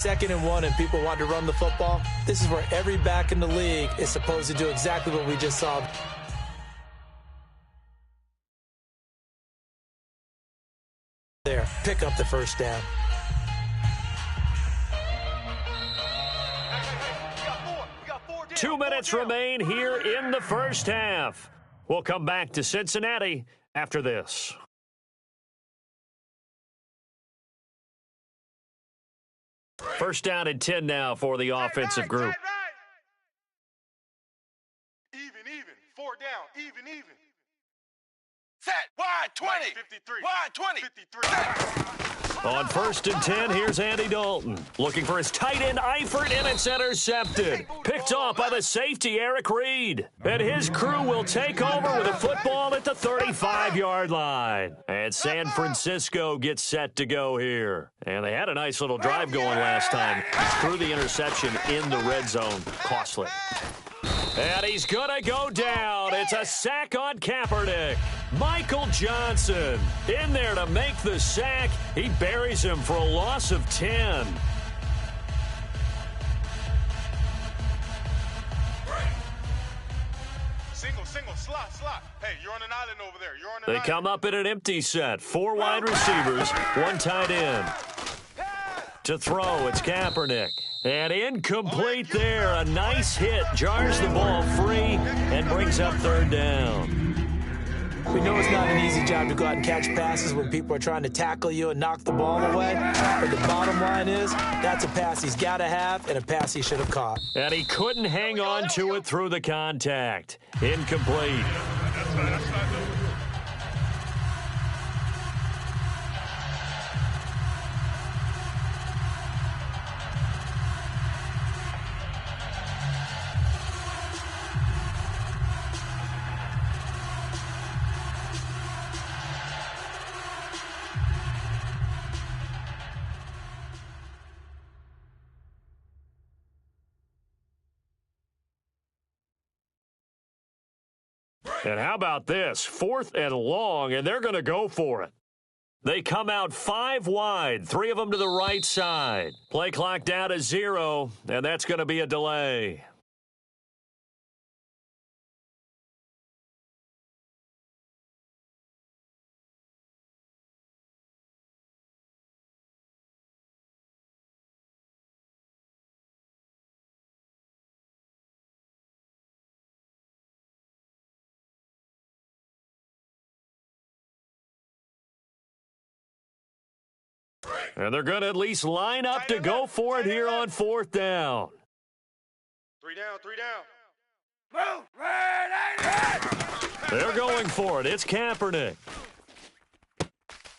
2nd and 1 and people want to run the football, this is where every back in the league is supposed to do exactly what we just saw. There, pick up the first down. We got 2 minutes remain here in the first half. We'll come back to Cincinnati after this. First down and 10 now for the offensive group. Even. 4 down. Even. Set. Wide 20. 53. Wide 20. 53. On 1st and 10, here's Andy Dalton. Looking for his tight end, Eifert, and it's intercepted. Picked off by the safety, Eric Reed. And his crew will take over with a football at the 35-yard line. And San Francisco gets set to go here. And they had a nice little drive going last time. Threw the interception in the red zone. Costly. And he's going to go down. It's a sack on Kaepernick. Michael Johnson in there to make the sack. He buries him for a loss of 10. Single, slot. Hey, you're on an island over there. They come up in an empty set. 4 wide receivers, 1 tight end. To throw, it's Kaepernick. And incomplete there. A nice hit. Jars the ball free and brings up 3rd down. We know it's not an easy job to go out and catch passes when people are trying to tackle you and knock the ball away. But the bottom line is, that's a pass he's got to have and a pass he should have caught. And he couldn't hang on to it through the contact. Incomplete. That's fine. And how about this? 4th and long, and they're going to go for it. They come out 5 wide, 3 of them to the right side. Play clock down to 0, and that's going to be a delay. And they're going to at least line up to go for it here on 4th down. 3 down. Move! They're going for it. It's Kaepernick.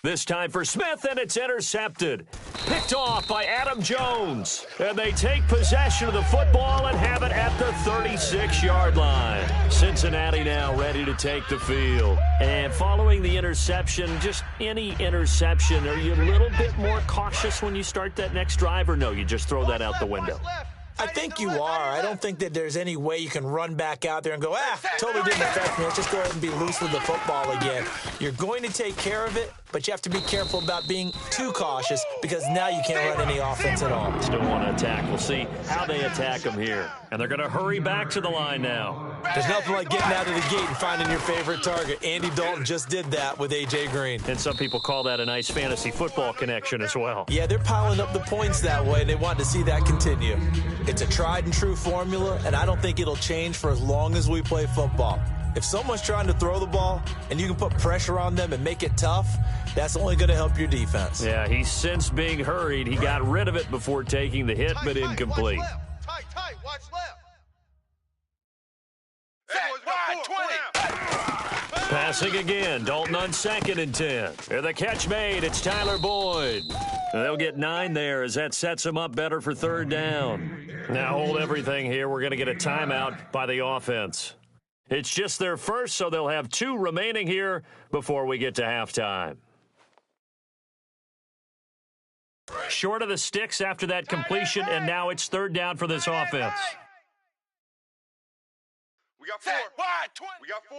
This time for Smith, and it's intercepted. Picked off by Adam Jones. And they take possession of the football and have it at the 36-yard line. Cincinnati now ready to take the field. And following the interception, just any interception, are you a little bit more cautious when you start that next drive, or no, you just throw that out the window? I think you are. I don't think that there's any way you can run back out there and go, totally didn't affect me. Let's just go ahead and be loose with the football again. You're going to take care of it, but you have to be careful about being too cautious because now you can't run any offense at all. Still want to attack. We'll see how they attack them here. And they're going to hurry back to the line now. There's nothing like getting out of the gate and finding your favorite target. Andy Dalton just did that with A.J. Green. And some people call that a nice fantasy football connection as well. Yeah, they're piling up the points that way, and they want to see that continue. It's a tried and true formula, and I don't think it'll change for as long as we play football. If someone's trying to throw the ball and you can put pressure on them and make it tough, that's only going to help your defense. Yeah, he's since being hurried. He got rid of it before taking the hit, but incomplete. Tight, watch left. Wide 20. Passing again. Dalton on 2nd and 10. And the catch made. It's Tyler Boyd. They'll get 9 there as that sets them up better for 3rd down. Now hold everything here. We're going to get a timeout by the offense. It's just their first, so they'll have 2 remaining here before we get to halftime. Short of the sticks after that completion, and now it's 3rd down for this offense. We got 4. Wide 20. We got 4.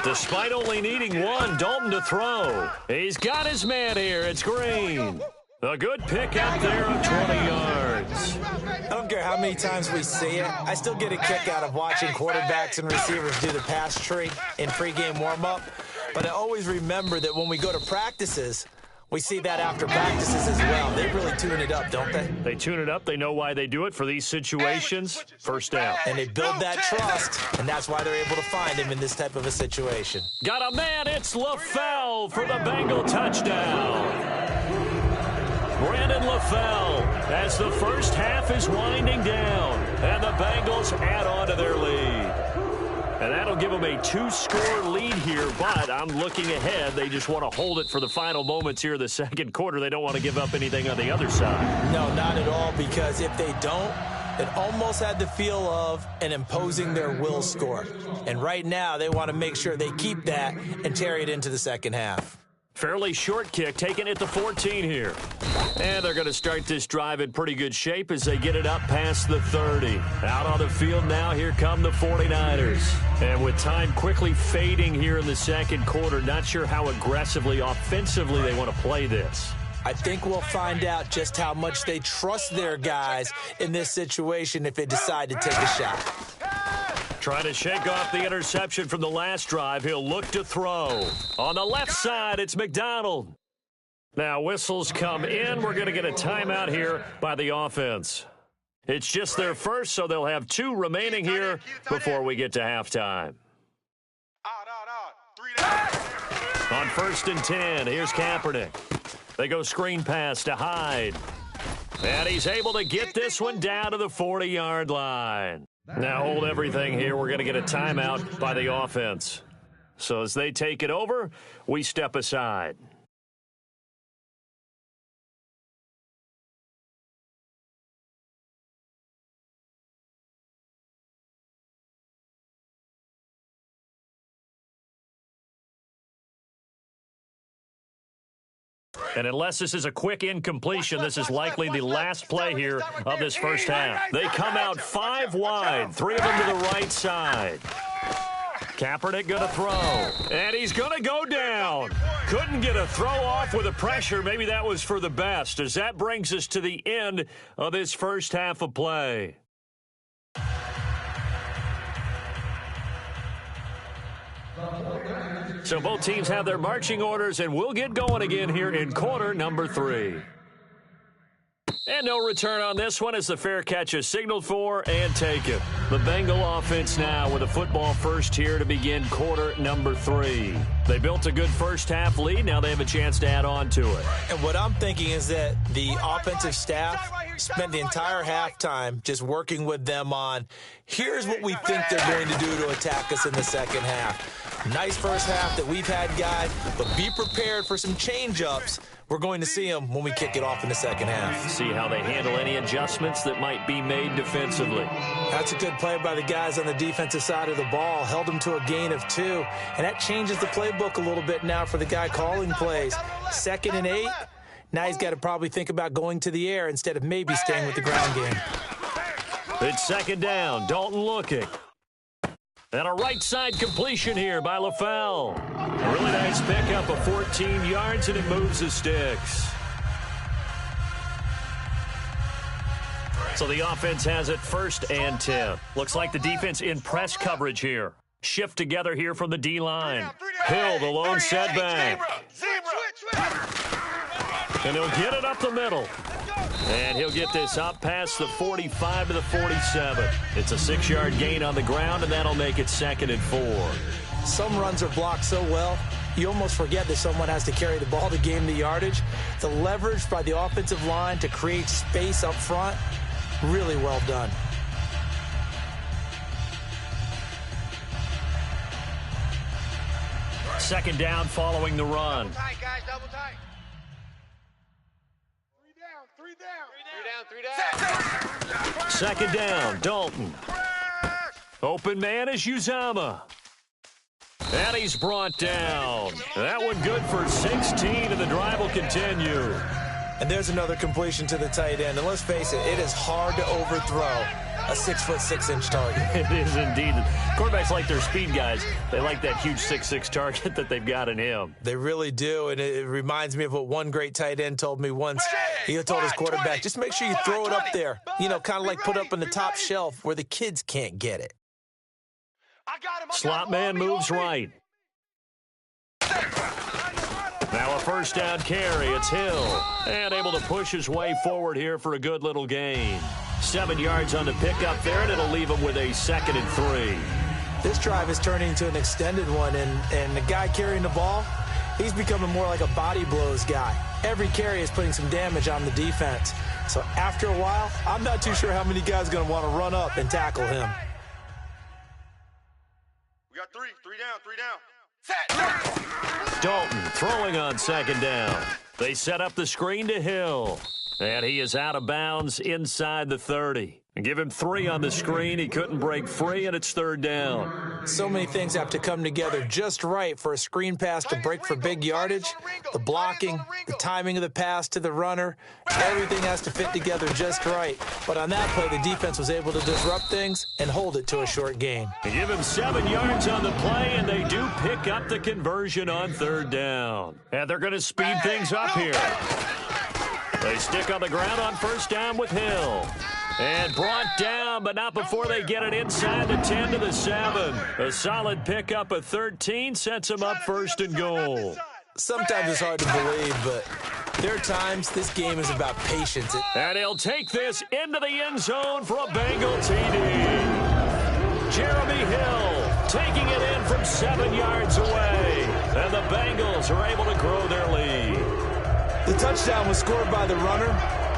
Despite only needing 1, Dalton to throw. He's got his man here. It's Green. A good pick out there of 20 yards. I don't care how many times we see it. I still get a kick out of watching quarterbacks and receivers do the pass tree in pregame warm-up. But I always remember that when we go to practices, we see that after practices as well. They really tune it up, don't they? They tune it up. They know why they do it for these situations. First down. And they build that trust, and that's why they're able to find him in this type of a situation. Got a man. It's LaFell for the Bengal touchdown. Brandon LaFell as the first half is winding down, and the Bengals add on to their lead. And that'll give them a 2-score lead here, but I'm looking ahead. They just want to hold it for the final moments here of the second quarter. They don't want to give up anything on the other side. No, not at all, because if they don't, it almost had the feel of an imposing their will score. And right now, they want to make sure they keep that and carry it into the second half. Fairly short kick, taking it to 14 here. And they're going to start this drive in pretty good shape as they get it up past the 30. Out on the field now, here come the 49ers. And with time quickly fading here in the second quarter, not sure how aggressively, offensively they want to play this. I think we'll find out just how much they trust their guys in this situation if they decide to take a shot. Trying to shake off the interception from the last drive. He'll look to throw. On the left side, it's McDonald. Now whistles come in. We're going to get a timeout here by the offense. It's just their first, so they'll have 2 remaining here before we get to halftime. On 1st and 10, here's Kaepernick. They go screen pass to Hyde. And he's able to get this one down to the 40-yard line. Now hold everything here. We're going to get a timeout by the offense. So as they take it over, we step aside. And unless this is a quick incompletion, this is likely the last play here of this first half. They come out 5 wide, 3 of them to the right side. Kaepernick going to throw, and he's going to go down. Couldn't get a throw off with the pressure. Maybe that was for the best, as that brings us to the end of this first half of play. So both teams have their marching orders, and we'll get going again here in quarter number 3. And no return on this one as the fair catch is signaled for and taken. The Bengal offense now with a football first here to begin quarter number 3. They built a good first half lead. Now they have a chance to add on to it. And what I'm thinking is that the offensive staff spent the entire halftime just working with them on, here's what we think they're going to do to attack us in the second half. Nice first half that we've had, guys, but be prepared for some change-ups. We're going to see them when we kick it off in the second half. See how they handle any adjustments that might be made defensively. That's a good play by the guys on the defensive side of the ball. Held them to a gain of 2. And that changes the playbook a little bit now for the guy calling plays. 2nd and 8. Now he's got to probably think about going to the air instead of maybe staying with the ground game. It's 2nd down. Dalton looking. And a right side completion here by LaFell. A really nice pickup of 14 yards, and it moves the sticks. So the offense has it 1st and 10. Looks like the defense in press coverage here. Shift together here from the D-line. Hill, the lone setback. And he'll get it up the middle. And he'll get this up past the 45 to the 47. It's a 6-yard gain on the ground, and that'll make it 2nd and 4. Some runs are blocked so well, you almost forget that someone has to carry the ball to gain the yardage. The leverage by the offensive line to create space up front, really well done. Second down following the run. Double tight, guys, double tight. 3 down. 2nd down, Dalton. Open man is Uzama. And he's brought down. That one good for 16, and the drive will continue. And there's another completion to the tight end. And let's face it, it is hard to overthrow a 6'6" target. It is indeed. Quarterbacks like their speed guys. They like that huge 6'6" target that they've got in him. They really do, and it reminds me of what one great tight end told me once. He told his quarterback, just make sure you throw it up there. You know, kind of like put up on the top shelf where the kids can't get it. Slot man moves right. Now a first down carry. It's Hill. And able to push his way forward here for a good little gain. 7 yards on the pickup there, and it'll leave him with a 2nd and 3. This drive is turning into an extended one, and the guy carrying the ball, he's becoming more like a body blows guy. Every carry is putting some damage on the defense. So after a while, I'm not too sure how many guys are going to want to run up and tackle him. We got three down. Dalton throwing on 2nd down. They set up the screen to Hill. And he is out of bounds inside the 30. Give him 3 on the screen. He couldn't break free, and it's 3rd down. So many things have to come together just right for a screen pass to break for big yardage. The blocking, the timing of the pass to the runner, everything has to fit together just right. But on that play, the defense was able to disrupt things and hold it to a short gain. Give him 7 yards on the play, and they do pick up the conversion on 3rd down. And they're going to speed things up here. They stick on the ground on 1st down with Hill. And brought down, but not before they get it inside the 10 to the 7. A solid pickup of 13 sets them up 1st and goal. Sometimes it's hard to believe, but there are times this game is about patience. And he'll take this into the end zone for a Bengal TD. Jeremy Hill taking it in from 7 yards away. And the Bengals are able to grow their lead. The touchdown was scored by the runner,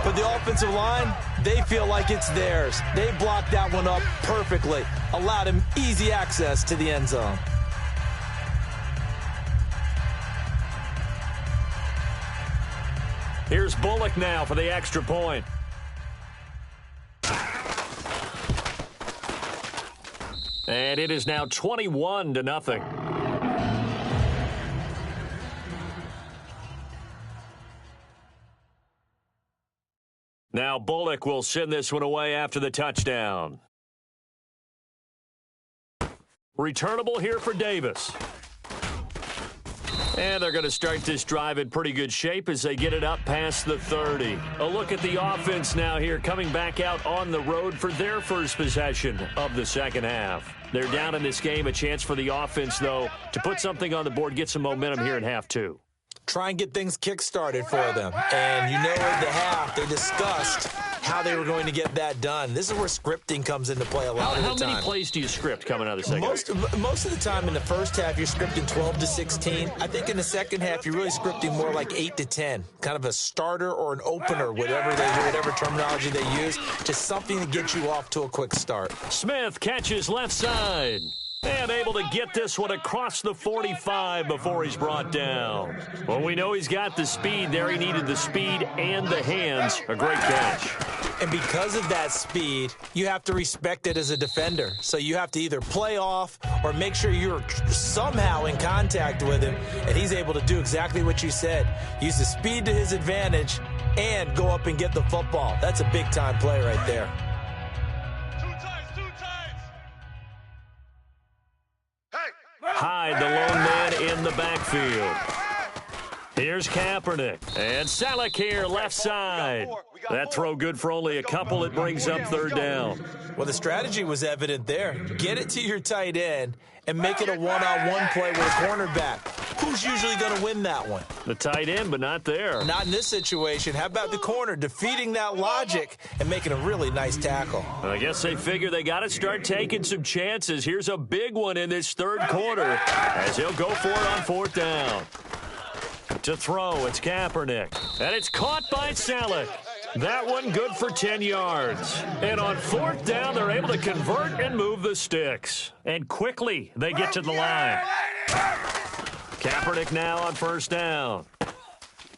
but the offensive line, they feel like it's theirs. They blocked that one up perfectly, allowed him easy access to the end zone. Here's Bullock now for the extra point. And it is now 21-0. Now Bullock will send this one away after the touchdown. Returnable here for Davis. And they're going to start this drive in pretty good shape as they get it up past the 30. A look at the offense now here coming back out on the road for their first possession of the 2nd half. They're down in this game. A chance for the offense, though, to put something on the board, get some momentum here in half 2. Try and get things kick-started for them. And you know at the half, they discussed how they were going to get that done. This is where scripting comes into play a lot of the time. How many plays do you script coming out of the second half? Most of the time in the first half, you're scripting 12 to 16. I think in the second half, you're really scripting more like 8 to 10. Kind of a starter or an opener, whatever terminology they use. Just something to get you off to a quick start. Smith catches left side. And able to get this one across the 45 before he's brought down. Well, we know he's got the speed there. He needed the speed and the hands. A great catch. And because of that speed, you have to respect it as a defender. So you have to either play off or make sure you're somehow in contact with him. And he's able to do exactly what you said. Use the speed to his advantage and go up and get the football. That's a big-time play right there. Hyde, the lone man in the backfield. Here's Kaepernick. And Selleck here, left side. That throw good for only a couple. It brings up 3rd down. Well, the strategy was evident there. Get it to your tight end and make it a one-on-one play with a cornerback. Who's usually going to win that one? The tight end, but not there. Not in this situation. How about the corner defeating that logic and making a really nice tackle? Well, I guess they figure they got to start taking some chances. Here's a big one in this 3rd quarter as he'll go for it on 4th down. To throw, it's Kaepernick. And it's caught by Selleck. That one good for 10 yards. And on 4th down, they're able to convert and move the sticks. And quickly, they get to the line. Kaepernick now on 1st down.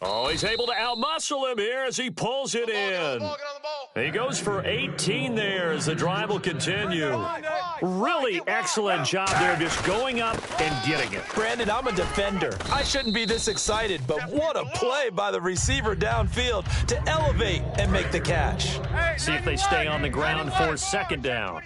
Oh, he's able to outmuscle him here as he pulls it in. He goes for 18 there as the drive will continue. Really excellent job there just going up and getting it. Brandon, I'm a defender. I shouldn't be this excited, but what a play by the receiver downfield to elevate and make the catch. See if they stay on the ground for 2nd down.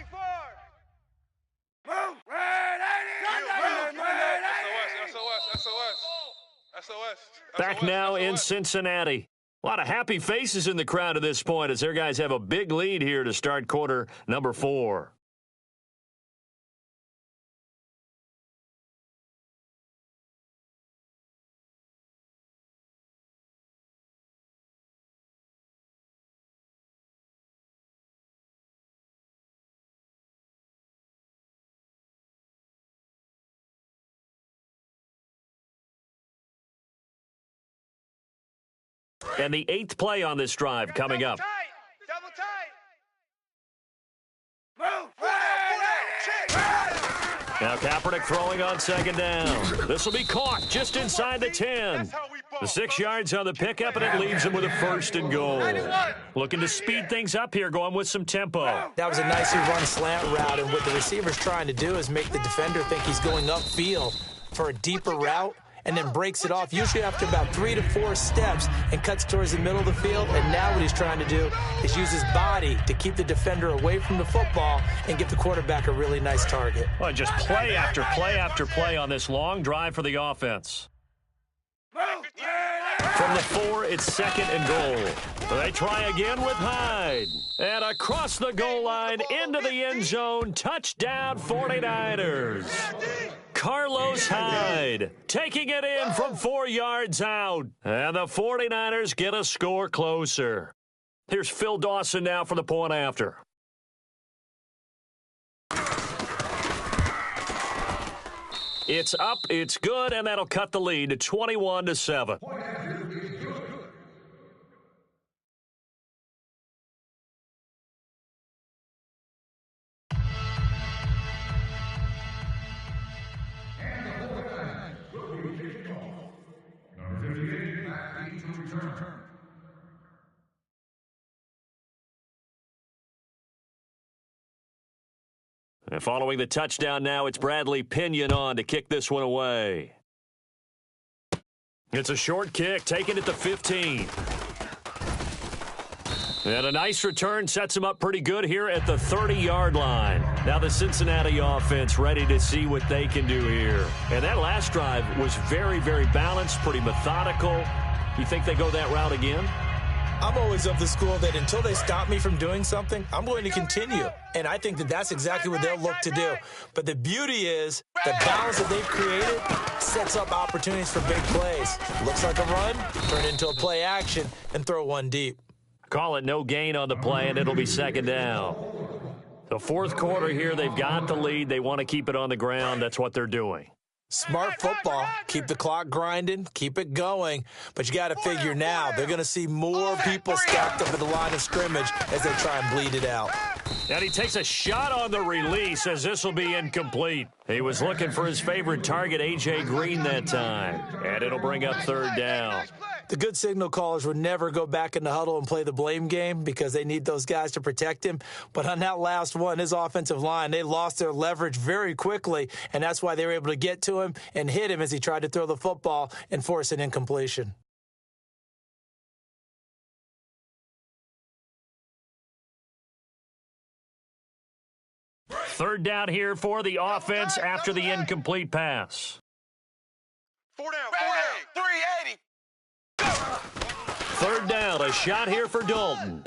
Back now in Cincinnati. A lot of happy faces in the crowd at this point as their guys have a big lead here to start quarter number 4. And the 8th play on this drive coming up. Double tight. Now Kaepernick throwing on 2nd down. This will be caught just inside the 10. The 6 yards on the pickup, and it leaves him with a 1st and goal. Looking to speed things up here, going with some tempo. That was a nicely run slant route, and what the receiver's trying to do is make the defender think he's going upfield for a deeper route, and then breaks it off, usually after about 3 to 4 steps, and cuts towards the middle of the field. And now what he's trying to do is use his body to keep the defender away from the football and give the quarterback a really nice target. Well, just play after play after play on this long drive for the offense. From the 4, it's 2nd and goal. They try again with Hyde. And across the goal line, into the end zone, touchdown 49ers. Carlos Hyde taking it in from 4 yards out. And the 49ers get a score closer. Here's Phil Dawson now for the point after. It's up, it's good, and that'll cut the lead to 21-7. And following the touchdown now, it's Bradley Pinion on to kick this one away. It's a short kick, taken at the 15. And a nice return sets him up pretty good here at the 30-yard line. Now the Cincinnati offense ready to see what they can do here. And that last drive was very, very balanced, pretty methodical. You think they go that route again? I'm always of the school that until they stop me from doing something, I'm going to continue. And I think that that's exactly what they'll look to do. But the beauty is the balance that they've created sets up opportunities for big plays. Looks like a run, turn it into a play action, and throw one deep. Call it no gain on the play, and it'll be 2nd down. The 4th quarter here, they've got the lead. They want to keep it on the ground. That's what they're doing. Smart football. Keep the clock grinding. Keep it going. But you got to figure now they're going to see more people stacked up at the line of scrimmage as they try and bleed it out. And he takes a shot on the release as this will be incomplete. He was looking for his favorite target, A.J. Green, that time. And it'll bring up 3rd down. The good signal callers would never go back in the huddle and play the blame game because they need those guys to protect him. But on that last one, his offensive line, they lost their leverage very quickly, and that's why they were able to get to him and hit him as he tried to throw the football and force an incompletion. Third down here for the offense after the incomplete pass. 4 down, 380. 3rd down, a shot here for Dalton.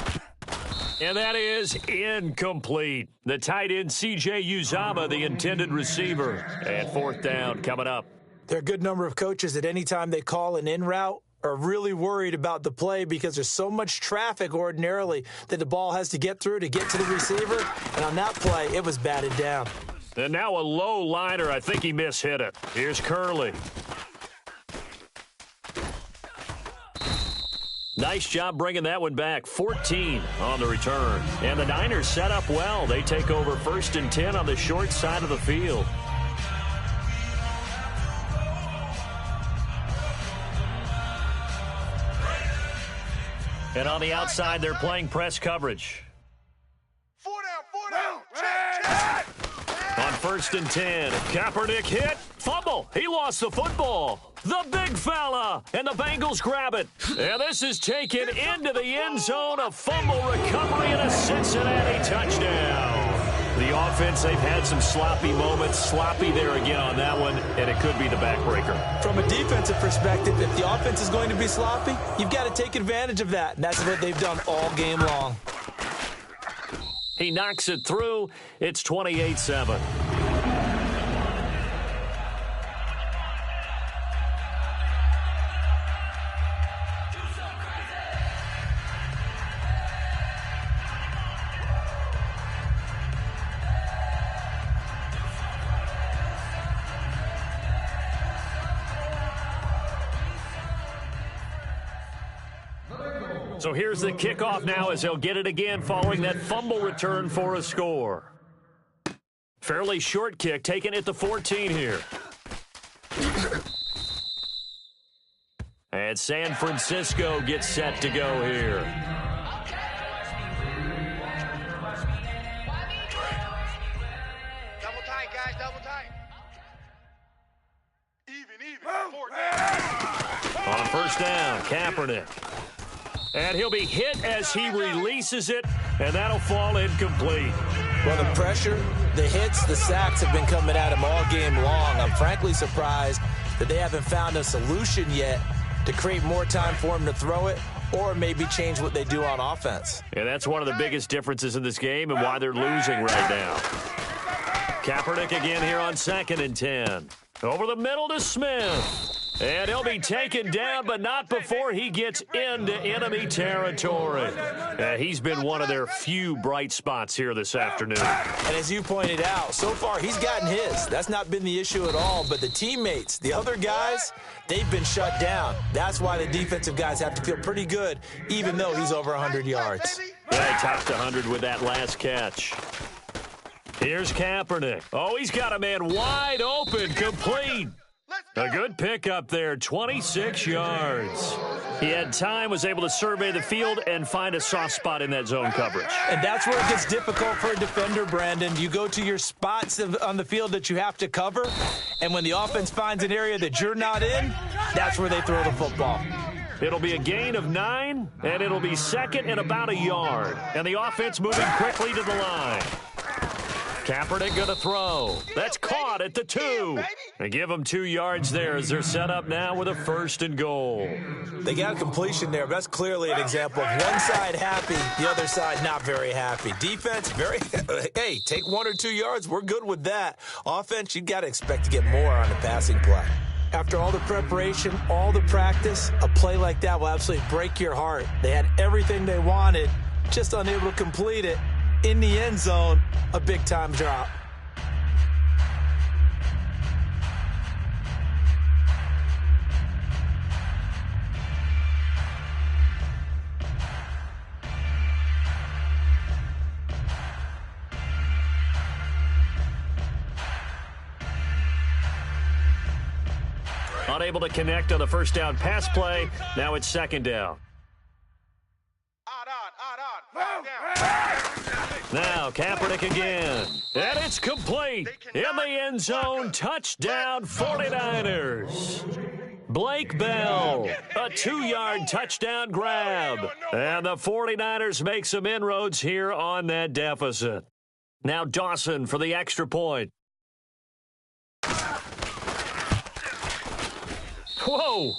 And that is incomplete. The tight end, C.J. Uzama, the intended receiver. And 4th down coming up. There are a good number of coaches that any time they call an in route are really worried about the play because there's so much traffic ordinarily that the ball has to get through to get to the receiver. And on that play, it was batted down. And now a low liner. I think he mishit it. Here's Curley. Nice job bringing that one back. 14 on the return. And the Niners set up well. They take over 1st and 10 on the short side of the field. And on the outside, they're playing press coverage. 4 down. Check. On 1st and 10, Kaepernick hit. Fumble. He lost the football. The big fella. And the Bengals grab it. And this is taken into the end zone. A fumble recovery and a Cincinnati touchdown. The offense, they've had some sloppy moments. Sloppy there again on that one, and it could be the backbreaker. From a defensive perspective, if the offense is going to be sloppy, you've got to take advantage of that. And that's what they've done all game long. He knocks it through. It's 28-7. So here's the kickoff now as they'll get it again following that fumble return for a score. Fairly short kick, taking it to 14 here. And San Francisco gets set to go here. Double tight, guys, double tight. Even. On first down, Kaepernick. And he'll be hit as he releases it, and that'll fall incomplete. Well, the pressure, the hits, the sacks have been coming at him all game long. I'm frankly surprised that they haven't found a solution yet to create more time for him to throw it or maybe change what they do on offense. And that's one of the biggest differences in this game and why they're losing right now. Kaepernick again here on 2nd and 10. Over the middle to Smith. And he'll be taken down, but not before he gets into enemy territory. He's been one of their few bright spots here this afternoon. And as you pointed out, so far he's gotten his. That's not been the issue at all. But the teammates, the other guys, they've been shut down. That's why the defensive guys have to feel pretty good, even though he's over 100 yards. Yeah, he topped 100 with that last catch. Here's Kaepernick. Oh, he's got a man wide open, complete. A good pickup there, 26 yards. He had time, was able to survey the field and find a soft spot in that zone coverage. And that's where it gets difficult for a defender, Brandon. You go to your spots on the field that you have to cover, and when the offense finds an area that you're not in, that's where they throw the football. It'll be a gain of 9, and it'll be 2nd and about a yard. And the offense moving quickly to the line. Kaepernick going to throw. That's caught at the 2. They give them 2 yards there as they're set up now with a 1st and goal. They got a completion there, but that's clearly an example of one side happy, the other side not very happy. Defense, hey, take 1 or 2 yards, we're good with that. Offense, you got to expect to get more on the passing play. After all the preparation, all the practice, a play like that will absolutely break your heart. They had everything they wanted, just unable to complete it. In the end zone, a big-time drop. Unable to connect on the first down pass play. Now it's 2nd down. Now Kaepernick again. And it's complete. In the end zone, touchdown 49ers. Blake Bell, a 2-yard touchdown grab. And the 49ers make some inroads here on that deficit. Now Dawson for the extra point. Whoa!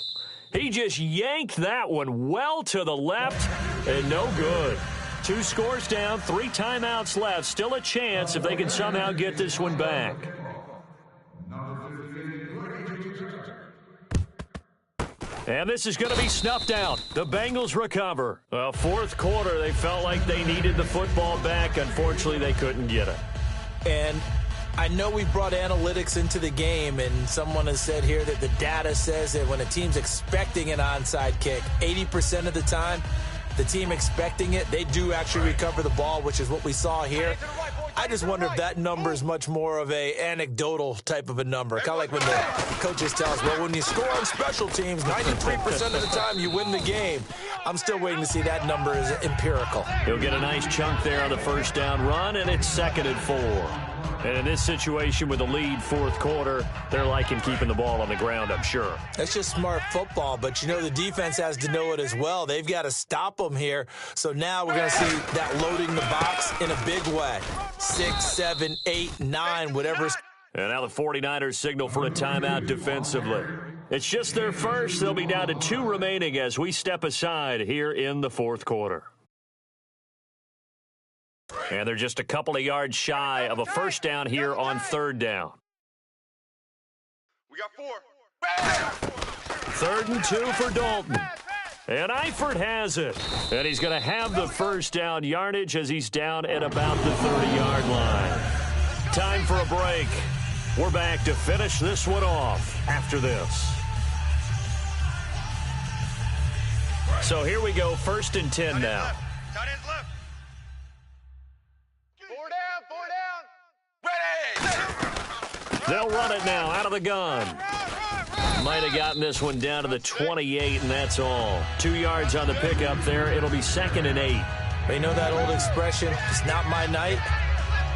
He just yanked that one well to the left and no good. 2 scores down, 3 timeouts left. Still a chance if they can somehow get this one back. And this is going to be snuffed out. The Bengals recover. Well, 4th quarter, they felt like they needed the football back. Unfortunately, they couldn't get it. And I know we brought analytics into the game, and someone has said here that the data says that when a team's expecting an onside kick, 80% of the time, the team expecting it, they do actually recover the ball, which is what we saw here. I just wonder if that number is much more of a anecdotal type of a number. Kind of like when the coaches tell us, well, when you score on special teams, 93% of the time you win the game. I'm still waiting to see that number is empirical. He'll get a nice chunk there on the first down run, and it's 2nd and 4. And in this situation with the lead fourth quarter, they're liking keeping the ball on the ground, I'm sure. That's just smart football, but you know the defense has to know it as well. They've got to stop them here. So now we're going to see that loading the box in a big way. 6, 7, 8, 9, whatever's. And now the 49ers signal for a timeout defensively. It's just their first. They'll be down to 2 remaining as we step aside here in the fourth quarter. And they're just a couple of yards shy of a first down here on 3rd down. We got 4. 3rd and 2 for Dalton. And Eifert has it. And he's going to have the first down yardage as he's down at about the 30-yard line. Time for a break. We're back to finish this one off after this. So here we go, 1st and 10 now. Tight ends left. 4 down. Ready. They'll run it now out of the gun. Might have gotten this one down to the 28, and that's all. 2 yards on the pickup there. It'll be 2nd and 8. You know that old expression, it's not my night?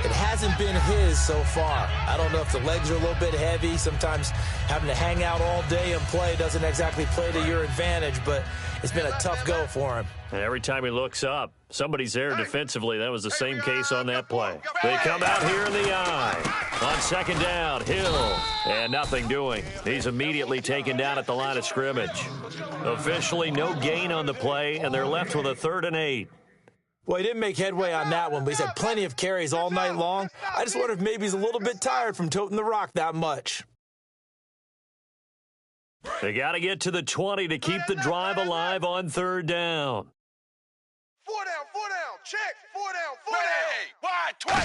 It hasn't been his so far. I don't know if the legs are a little bit heavy. Sometimes having to hang out all day and play doesn't exactly play to your advantage, but it's been a tough go for him. And every time he looks up, somebody's there defensively. That was the same case on that play. They come out here in the eye. On 2nd down, Hill. And nothing doing. He's immediately taken down at the line of scrimmage. Officially no gain on the play, and they're left with a 3rd and 8. Well, he didn't make headway on that one, but he's had plenty of carries all night long. I just wonder if maybe he's a little bit tired from toting the rock that much. They got to get to the 20 to keep the drive alive on 3rd down. 4 down. Check. 4 down. 4 down.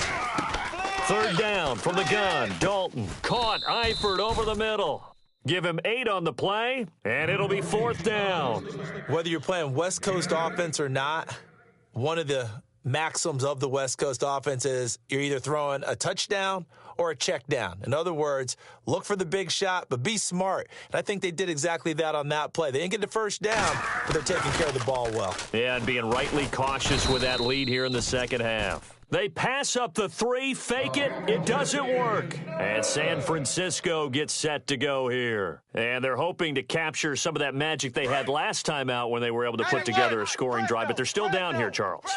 Wide. 3rd down from the gun. Dalton caught Eifert over the middle. Give him 8 on the play, and it'll be 4th down. Whether you're playing West Coast offense or not, one of the maxims of the West Coast offense is you're either throwing a touchdown or a check down. In other words, look for the big shot, but be smart. And I think they did exactly that on that play. They didn't get the first down, but they're taking care of the ball well. Yeah, and being rightly cautious with that lead here in the second half. They pass up the 3, fake it, it doesn't work. And San Francisco gets set to go here. And they're hoping to capture some of that magic they had last time out when they were able to put together a scoring drive, but they're still down here, Charles.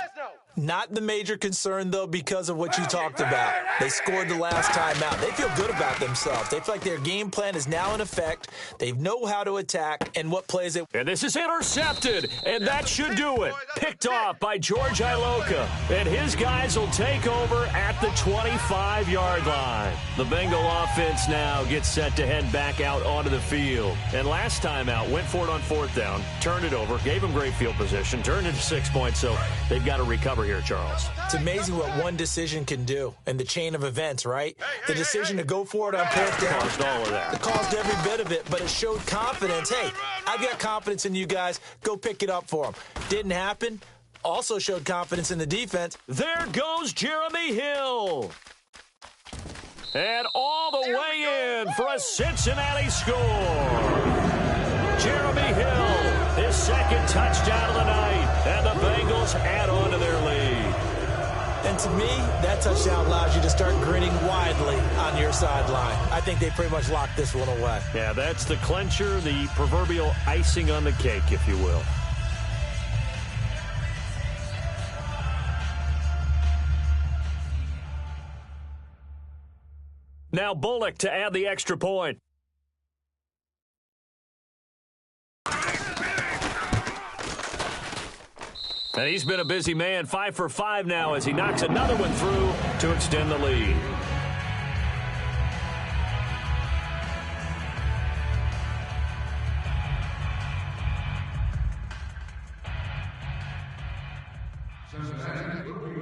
Not the major concern, though, because of what you talked about. They scored the last time out. They feel good about themselves. They feel like their game plan is now in effect. They know how to attack and what plays it. And this is intercepted, and that should do it. Picked off by George Iloka, and his guys will take over at the 25-yard line. The Bengal offense now gets set to head back out onto the field. And last time out, went for it on 4th down, turned it over, gave them great field position, turned it to 6 points, so they've got to recover here, Charles. It's amazing what one decision can do in the chain of events, right? The decision to go for it on 4th down. Caused all of that. It caused every bit of it, but it showed confidence. Hey, I've got confidence in you guys. Go pick it up for them. Didn't happen. Also showed confidence in the defense. There goes Jeremy Hill. And all the way in for a Cincinnati score. Jeremy Hill, his 2nd touchdown of the night, and the Bengals add on to their lead. And to me, that touchdown allows you to start grinning widely on your sideline. I think they pretty much locked this one away. Yeah, that's the clincher, the proverbial icing on the cake, if you will. Now Bullock to add the extra point. And he's been a busy man, 5 for 5 now as he knocks another one through to extend the lead.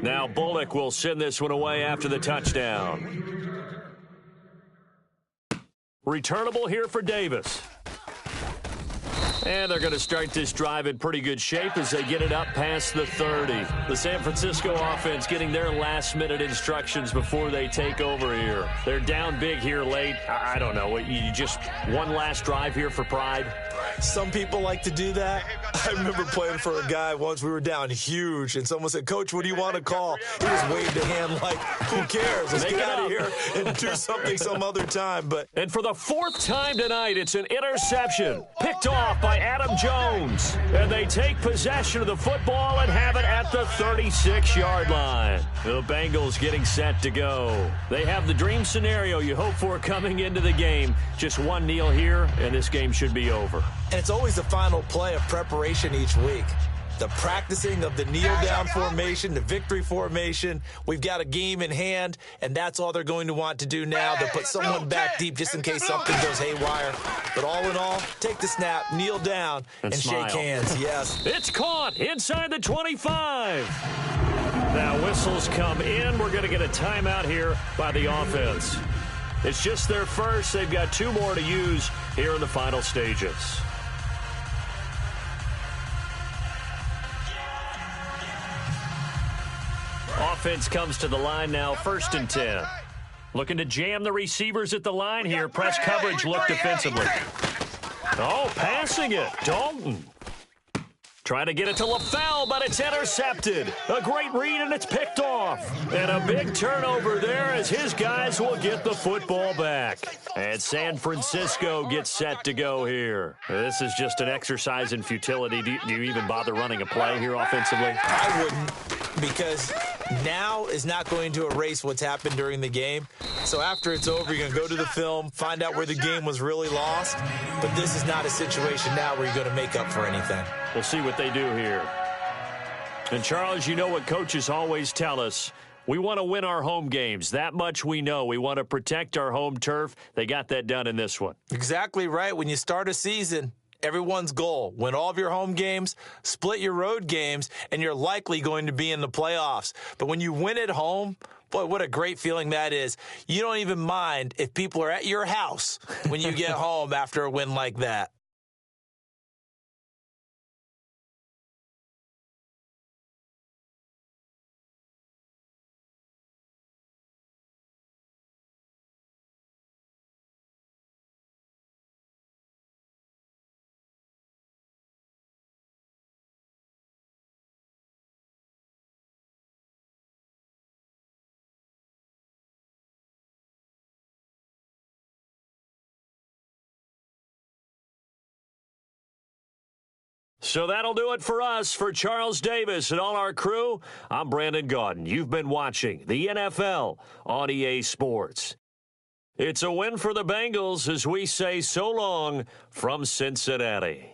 Now Bullock will send this one away after the touchdown. Returnable here for Davis. And they're going to start this drive in pretty good shape as they get it up past the 30. The San Francisco offense getting their last-minute instructions before they take over here. They're down big here late. I don't know. You just one last drive here for pride? Some people like to do that. I remember playing for a guy once. We were down huge, and someone said, "Coach, what do you want to call?" He just waved a hand like, "Who cares? Let's get out of here and do something some other time." And for the fourth time tonight, it's an interception picked off by Adam Jones. And they take possession of the football and have it at the 36-yard line. The Bengals getting set to go. They have the dream scenario you hope for coming into the game. Just one kneel here, and this game should be over. And it's always the final play of preparation each week. The practicing of the kneel-down formation, the victory formation. We've got a game in hand, and that's all they're going to want to do now. They'll put someone back deep just in case something goes haywire. But all in all, take the snap, kneel down, and shake hands. Yes. It's caught inside the 25. Now whistles come in. We're going to get a timeout here by the offense. It's just their first. They've got 2 more to use here in the final stages. Offense comes to the line now, 1st and 10. Looking to jam the receivers at the line here. Press coverage look defensively. Oh, passing it. Dalton. Trying to get it to LaFell, but it's intercepted. A great read, and it's picked off. And a big turnover there as his guys will get the football back. And San Francisco gets set to go here. This is just an exercise in futility. Do you even bother running a play here offensively? I wouldn't, because now is not going to erase what's happened during the game. So after it's over, you're going to go to the film, find out where the game was really lost. But this is not a situation now where you're going to make up for anything. We'll see what they do here. And, Charles, you know what coaches always tell us. We want to win our home games. That much we know. We want to protect our home turf. They got that done in this one. Exactly right. When you start a season, everyone's goal, win all of your home games, split your road games, and you're likely going to be in the playoffs. But when you win at home, boy, what a great feeling that is. You don't even mind if people are at your house when you get home after a win like that. So that'll do it for us. For Charles Davis and all our crew, I'm Brandon Gaudin. You've been watching the NFL on EA Sports. It's a win for the Bengals as we say so long from Cincinnati.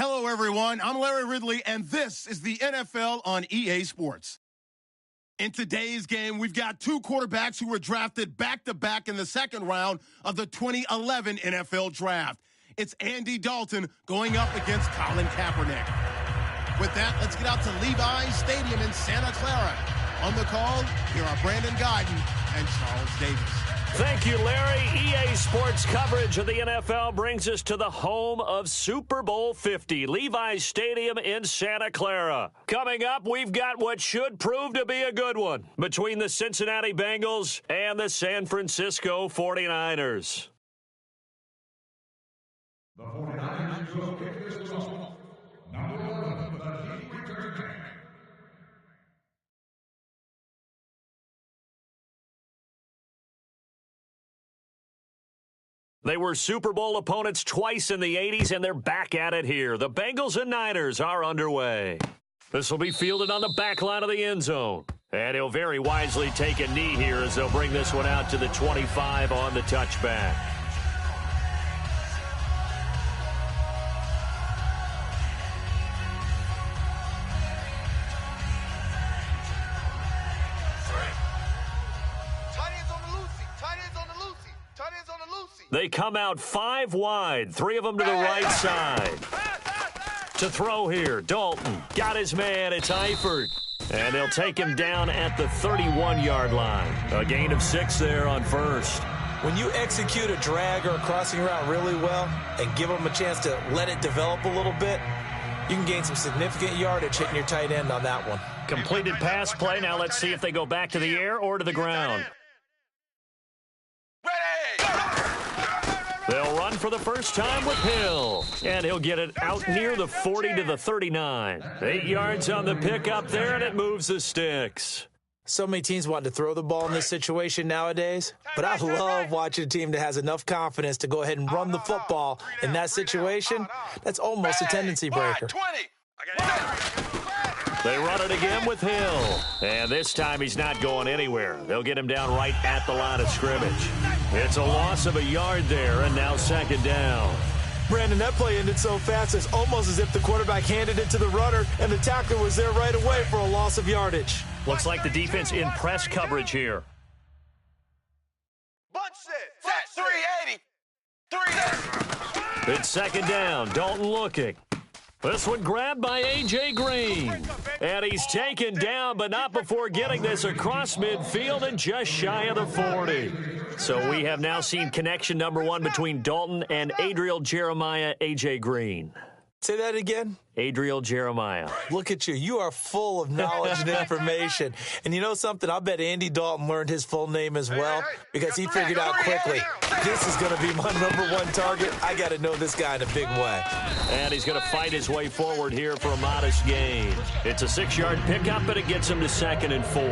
Hello, everyone. I'm Larry Ridley, and this is the NFL on EA Sports. In today's game, we've got two quarterbacks who were drafted back-to-back in the second round of the 2011 NFL Draft. It's Andy Dalton going up against Colin Kaepernick. With that, let's get out to Levi's Stadium in Santa Clara. On the call, here are Brandon Guyton and Charles Davis. Thank you, Larry. EA Sports coverage of the NFL brings us to the home of Super Bowl 50, Levi's Stadium in Santa Clara. Coming up, we've got what should prove to be a good one between the Cincinnati Bengals and the San Francisco 49ers. The 49ers will kick this off. Number 11, the Heat returning man. They were Super Bowl opponents twice in the 80s, and they're back at it here. The Bengals and Niners are underway. This will be fielded on the back line of the end zone. And he'll very wisely take a knee here as they'll bring this one out to the 25 on the touchback. They come out 5 wide, 3 of them to the right side. To throw here, Dalton got his man, it's Eifert. And they'll take him down at the 31-yard line. A gain of 6 there on first. When you execute a drag or a crossing route really well and give them a chance to let it develop a little bit, you can gain some significant yardage hitting your tight end on that one. Completed pass play. Now let's see if they go back to the air or to the ground. They'll run for the first time with Hill. And he'll get it out near the 40 to the 39. 8 yards on the pickup there, and it moves the sticks. So many teams want to throw the ball in this situation nowadays, but I love watching a team that has enough confidence to go ahead and run the football in that situation. That's almost a tendency breaker. They run it again with Hill. And this time he's not going anywhere. They'll get him down right at the line of scrimmage. It's a loss of a yard there, and now second down. Brandon, that play ended so fast, it's almost as if the quarterback handed it to the runner, and the tackler was there right away for a loss of yardage. Looks like the defense in press coverage here. Bunch set 380. It's second down. Dalton looking. This one grabbed by A.J. Green. And he's taken down, but not before getting this across midfield and just shy of the 40. So we have now seen connection number 1 between Dalton and Adriel Jeremiah A.J. Green. Say that again? Adriel Jeremiah. Look at you. You are full of knowledge and information. And you know something? I bet Andy Dalton learned his full name as well because he figured out quickly, this is going to be my number 1 target. I got to know this guy in a big way. And he's going to fight his way forward here for a modest gain. It's a 6-yard pickup, but it gets him to 2nd and 4.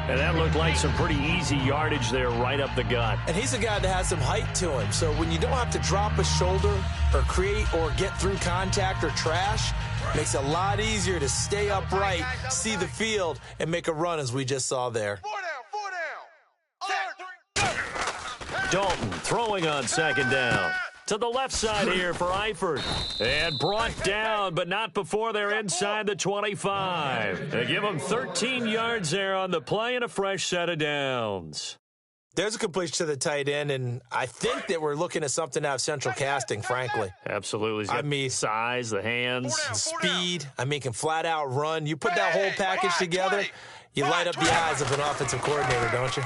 And that looked like some pretty easy yardage there right up the gut. And he's a guy that has some height to him. So when you don't have to drop a shoulder or create or get through contact or trash, it makes it a lot easier to stay upright, see the field, and make a run as we just saw there. 4 down. Dalton throwing on second down. To the left side here for Eifert. And brought down, but not before they're inside the 25. They give him 13 yards there on the play and a fresh set of downs. There's a completion to the tight end, and I think that we're looking at something out of central casting, frankly. Absolutely. He's got the size, the hands. Speed. I mean, can flat out run. You put that whole package together, you light up the eyes of an offensive coordinator, don't you?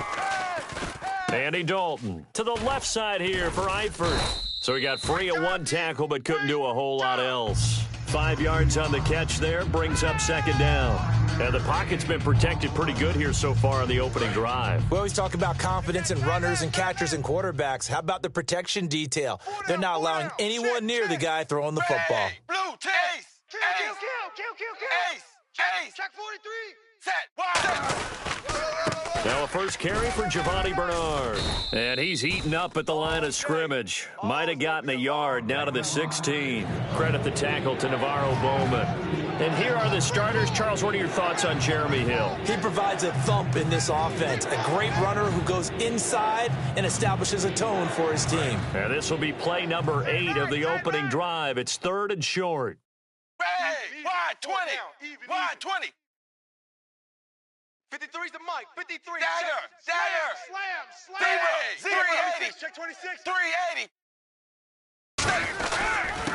Andy Dalton to the left side here for Eifert. So he got free of 1 tackle, but couldn't do a whole lot else. 5 yards on the catch there, brings up second down. And the pocket's been protected pretty good here so far on the opening drive. We always talk about confidence in runners and catchers and quarterbacks. How about the protection detail? They're not allowing anyone near the guy throwing the football. Blue, ace, ace, check 43, set, Now a first carry for Giovanni Bernard. And he's eaten up at the line of scrimmage. Might have gotten a yard, now to the 16. Credit the tackle to Navarro Bowman. And here are the starters. Charles, what are your thoughts on Jeremy Hill? He provides a thump in this offense. A great runner who goes inside and establishes a tone for his team. And this will be play number 8 of the opening drive. It's 3rd and short. Hey, wide 20. Wide 20. 53's the mic. 53. Dagger. Slam. Fever. 380. Check 26. 380.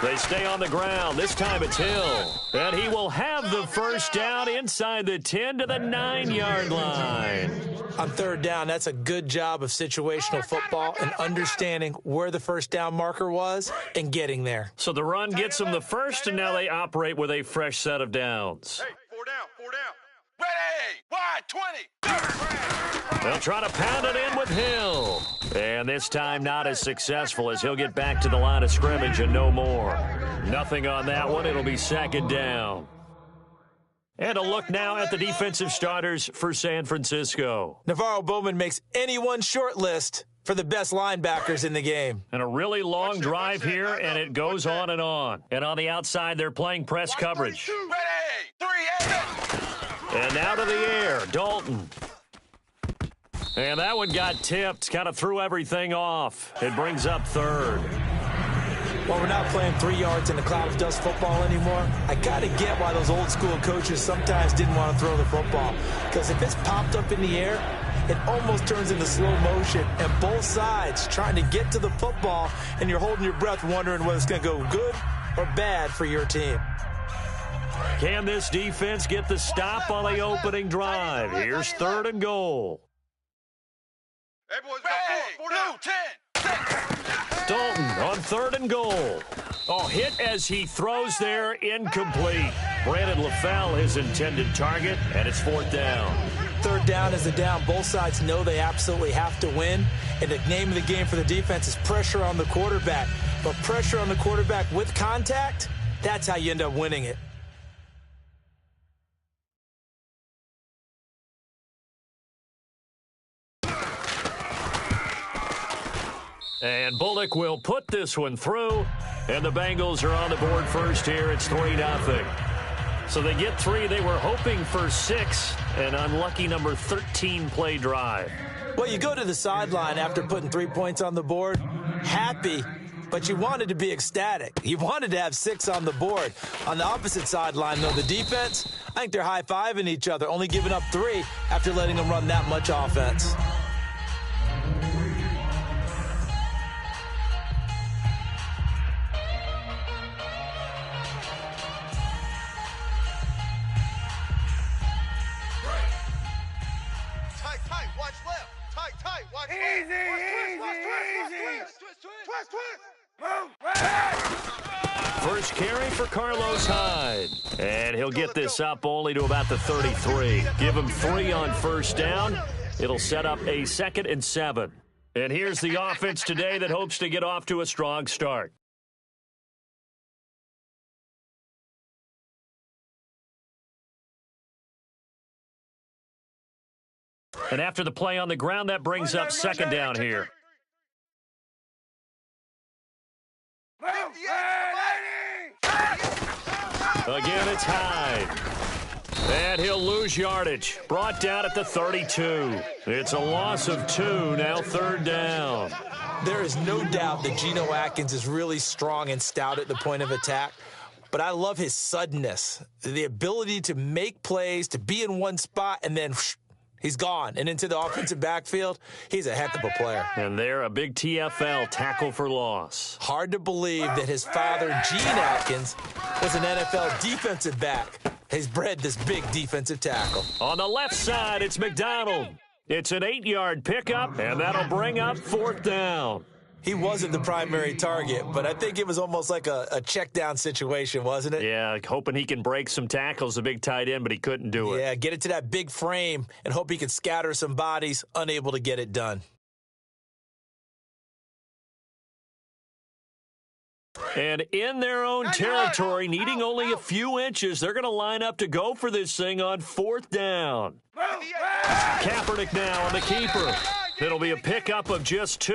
They stay on the ground. This time it's Hill. And he will have the first down inside the 10 to the 9-yard line. On 3rd down, that's a good job of situational football and understanding where the first down marker was and getting there. So the run gets them the first, and now they operate with a fresh set of downs. Hey, 4 down. Ready. Wide 20. They'll try to pound it in with Hill. And this time not as successful as he'll get back to the line of scrimmage and no more. Nothing on that one. It'll be 2nd down. And a look now at the defensive starters for San Francisco. Navarro Bowman makes anyone's short list for the best linebackers in the game. And a really long drive here, and it goes on and on. And on the outside, they're playing press coverage. Ready. 380. And now to the air, Dalton. And that one got tipped, kind of threw everything off. It brings up 3rd. Well, we're not playing 3 yards in a cloud of dust football anymore. I got to get why those old school coaches sometimes didn't want to throw the football. Because if it's popped up in the air, it almost turns into slow motion. And both sides trying to get to the football, and you're holding your breath wondering whether it's going to go good or bad for your team. Can this defense get the stop on the opening drive? Here's 3rd and goal. Hey, boys, go 10. Dalton on 3rd and goal. Oh, hit as he throws there, incomplete. Brandon LaFell, his intended target, and it's 4th down. 3rd down is the down. Both sides know they absolutely have to win. And the name of the game for the defense is pressure on the quarterback. But pressure on the quarterback with contact, that's how you end up winning it. And Bullock will put this one through, and the Bengals are on the board first here. It's 3-0. So they get 3. They were hoping for 6, an unlucky number 13 play drive. Well, you go to the sideline after putting 3 points on the board, happy, but you wanted to be ecstatic. You wanted to have 6 on the board. On the opposite sideline, though, the defense, I think they're high-fiving each other, only giving up 3 after letting them run that much offense. First carry for Carlos Hyde. And he'll get this up only to about the 33. Give him 3 on 1st down. It'll set up a 2nd and 7. And here's the offense today that hopes to get off to a strong start. And after the play on the ground, that brings up 2nd down here. Again, it's Hyde. And he'll lose yardage. Brought down at the 32. It's a loss of 2, now 3rd down. There is no doubt that Geno Atkins is really strong and stout at the point of attack. But I love his suddenness, the ability to make plays, to be in one spot, and then he's gone. And into the offensive backfield, he's a heck of a player. And there, a big TFL, tackle for loss. Hard to believe that his father, Gene Atkins, was an NFL defensive back. He's bred this big defensive tackle. On the left side, it's McDonald. It's an 8-yard pickup, and that'll bring up 4th down. He wasn't the primary target, but I think it was almost like a check down situation, wasn't it? Yeah, hoping he can break some tackles, the big tight end, but he couldn't do it. Yeah, get it to that big frame and hope he could scatter some bodies, unable to get it done. And in their own territory, needing only a few inches, they're going to line up to go for this thing on 4th down. Kaepernick now on the keeper. It'll be a pickup of just 2,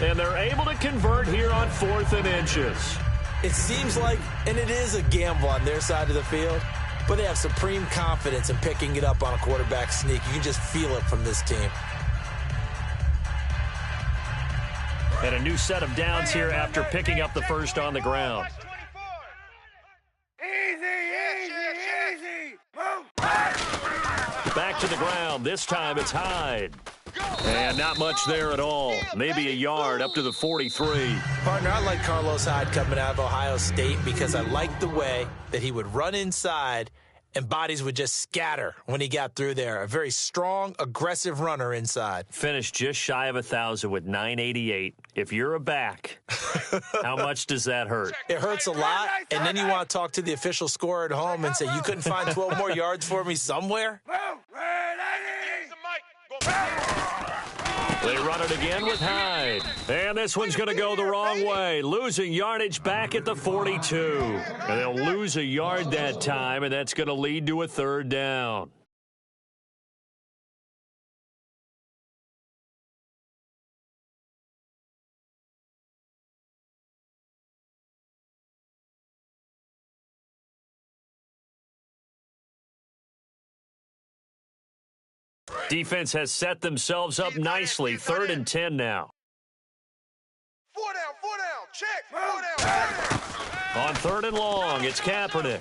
and they're able to convert here on 4th and inches. It seems like, and it is a gamble on their side of the field, but they have supreme confidence in picking it up on a quarterback sneak. You can just feel it from this team. And a new set of downs here after picking up the first on the ground. Back to the ground. This time it's Hyde. And not much there at all. Maybe a yard up to the 43. Partner, I like Carlos Hyde coming out of Ohio State because I like the way that he would run inside and bodies would just scatter when he got through there. A very strong, aggressive runner inside. Finished just shy of 1,000 with 988. If you're a back, how much does that hurt? It hurts a lot, and then you want to talk to the official scorer at home and say, you couldn't find 12 more yards for me somewhere? They run it again with Hyde. And this one's going to go the wrong way. Losing yardage back at the 42. And they'll lose a yard that time, and that's going to lead to a third down. Defense has set themselves up nicely. 3rd and 10 now. 4 down, check. 4 down. On 3rd and long, it's Kaepernick.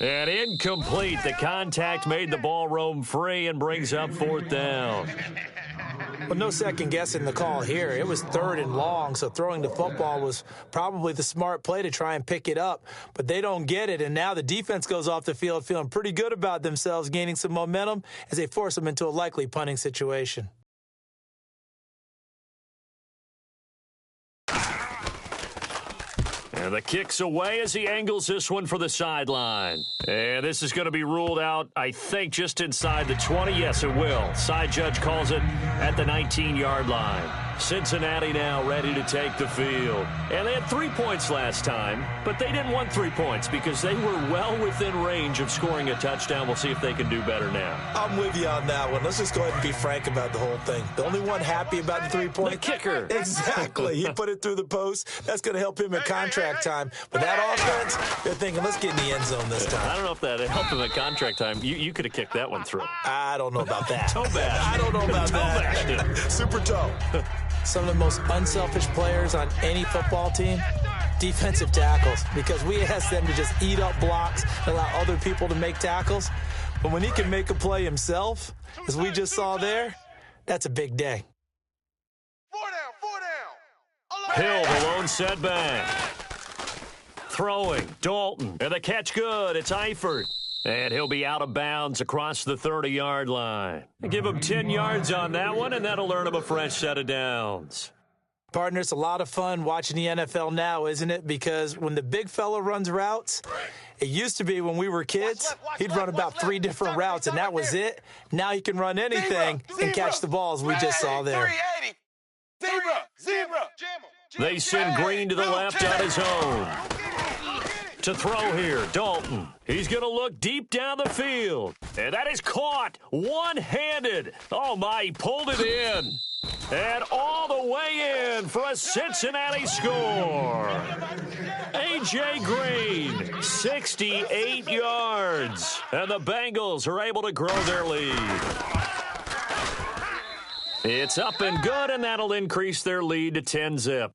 And incomplete. The contact made the ball roam free and brings up 4th down. Well, no second guessing the call here. It was 3rd and long, so throwing the football was probably the smart play to try and pick it up. But they don't get it, and now the defense goes off the field feeling pretty good about themselves, gaining some momentum as they force them into a likely punting situation. And the kick's away as he angles this one for the sideline. And this is going to be ruled out, I think, just inside the 20. Yes, it will. Side judge calls it at the 19-yard line. Cincinnati now ready to take the field. And they had 3 points last time, but they didn't want 3 points because they were well within range of scoring a touchdown. We'll see if they can do better now. I'm with you on that one. Let's just go ahead and be frank about the whole thing. The only one happy about the 3 points? The kicker. Exactly. He put it through the post. That's going to help him at contract time. But that offense, they're thinking, let's get in the end zone this time. I don't know if that helped him at contract time. You could have kicked that one through. I don't know about that. Toe bash. I don't know about that. Super toe. Some of the most unselfish players on any football team, defensive tackles, because we ask them to just eat up blocks and allow other people to make tackles. But when he can make a play himself, as we just saw there, that's a big day. 4 down. Hill, the lone setback. Throwing, Dalton, and the catch good. It's Eifert. And he'll be out of bounds across the 30-yard line. Give him 10 yards on that one, and that'll earn him a fresh set of downs. Partner, it's a lot of fun watching the people now, isn't it? Because when the big fella runs routes, it used to be when we were kids, he'd run about 3 different routes, and that was it. Now he can run anything and catch the balls we just saw there. 380. Zebra. They send Green to the left on his own. To throw here, Dalton. He's going to look deep down the field. And that is caught one-handed. Oh, my, he pulled it in. And all the way in for a Cincinnati score. A.J. Green, 68 yards. And the Bengals are able to grow their lead. It's up and good, and that'll increase their lead to 10-zip.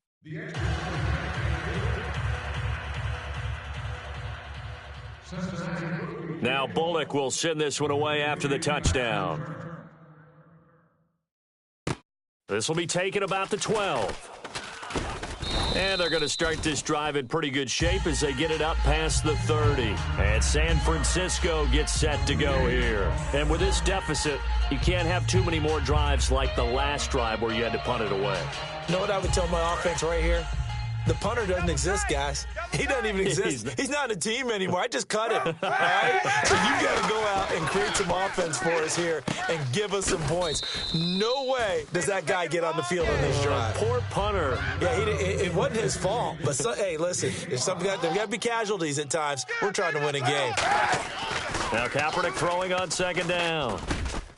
Now Bullock will send this one away after the touchdown. This will be taken about the 12. And they're going to start this drive in pretty good shape as they get it up past the 30. And San Francisco gets set to go here. And with this deficit, you can't have too many more drives like the last drive where you had to punt it away. You know what I would tell my offense right here? The punter doesn't exist, guys. He doesn't even exist. He's not a team anymore. I just cut him. All right? So you got to go out and create some offense for us here and give us some points. No way does that guy get on the field on this drive. Poor punter. Yeah, it wasn't his fault. But, hey, listen, there's got to be casualties at times. We're trying to win a game. Now Kaepernick throwing on second down.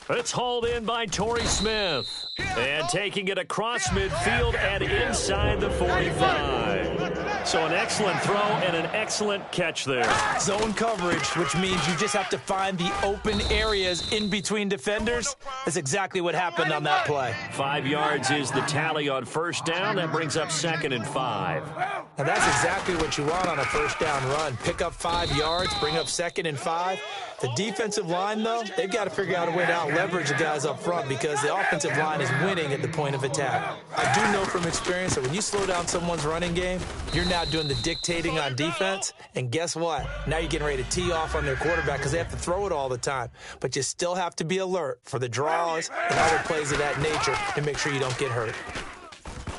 It's hauled in by Torrey Smith. And taking it across midfield and inside the 45. So an excellent throw and an excellent catch there. Zone coverage, which means you just have to find the open areas in between defenders. That's exactly what happened on that play. 5 yards is the tally on first down. That brings up 2nd and 5. And that's exactly what you want on a first down run. Pick up 5 yards, bring up 2nd and 5. The defensive line, though, they've got to figure out a way to out-leverage the guys up front because the offensive line is winning at the point of attack. I do know from experience that when you slow down someone's running game, you're now doing the dictating on defense, and guess what? Now you're getting ready to tee off on their quarterback because they have to throw it all the time. But you still have to be alert for the draws and other plays of that nature to make sure you don't get hurt.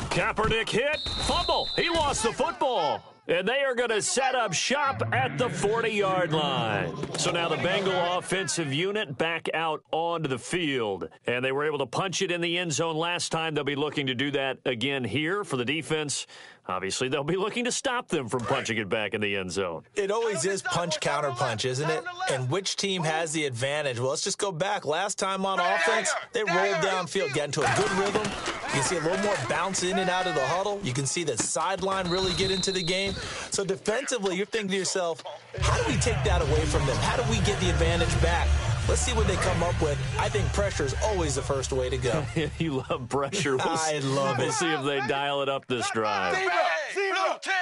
Kaepernick hit, fumble. He lost the football. And they are going to set up shop at the 40-yard line. So now the Bengal offensive unit back out onto the field. And they were able to punch it in the end zone last time. They'll be looking to do that again here for the defense. Obviously, they'll be looking to stop them from punching it back in the end zone. It always is punch-counter-punch, isn't it? And which team has the advantage? Well, let's just go back. Last time on offense, they rolled downfield, got into a good rhythm. You can see a little more bounce in and out of the huddle. You can see the sideline really get into the game. So defensively, you're thinking to yourself, how do we take that away from them? How do we get the advantage back? Let's see what they come up with. I think pressure is always the first way to go. You love pressure. I love it. We'll see if they dial it up this drive. Blue 10.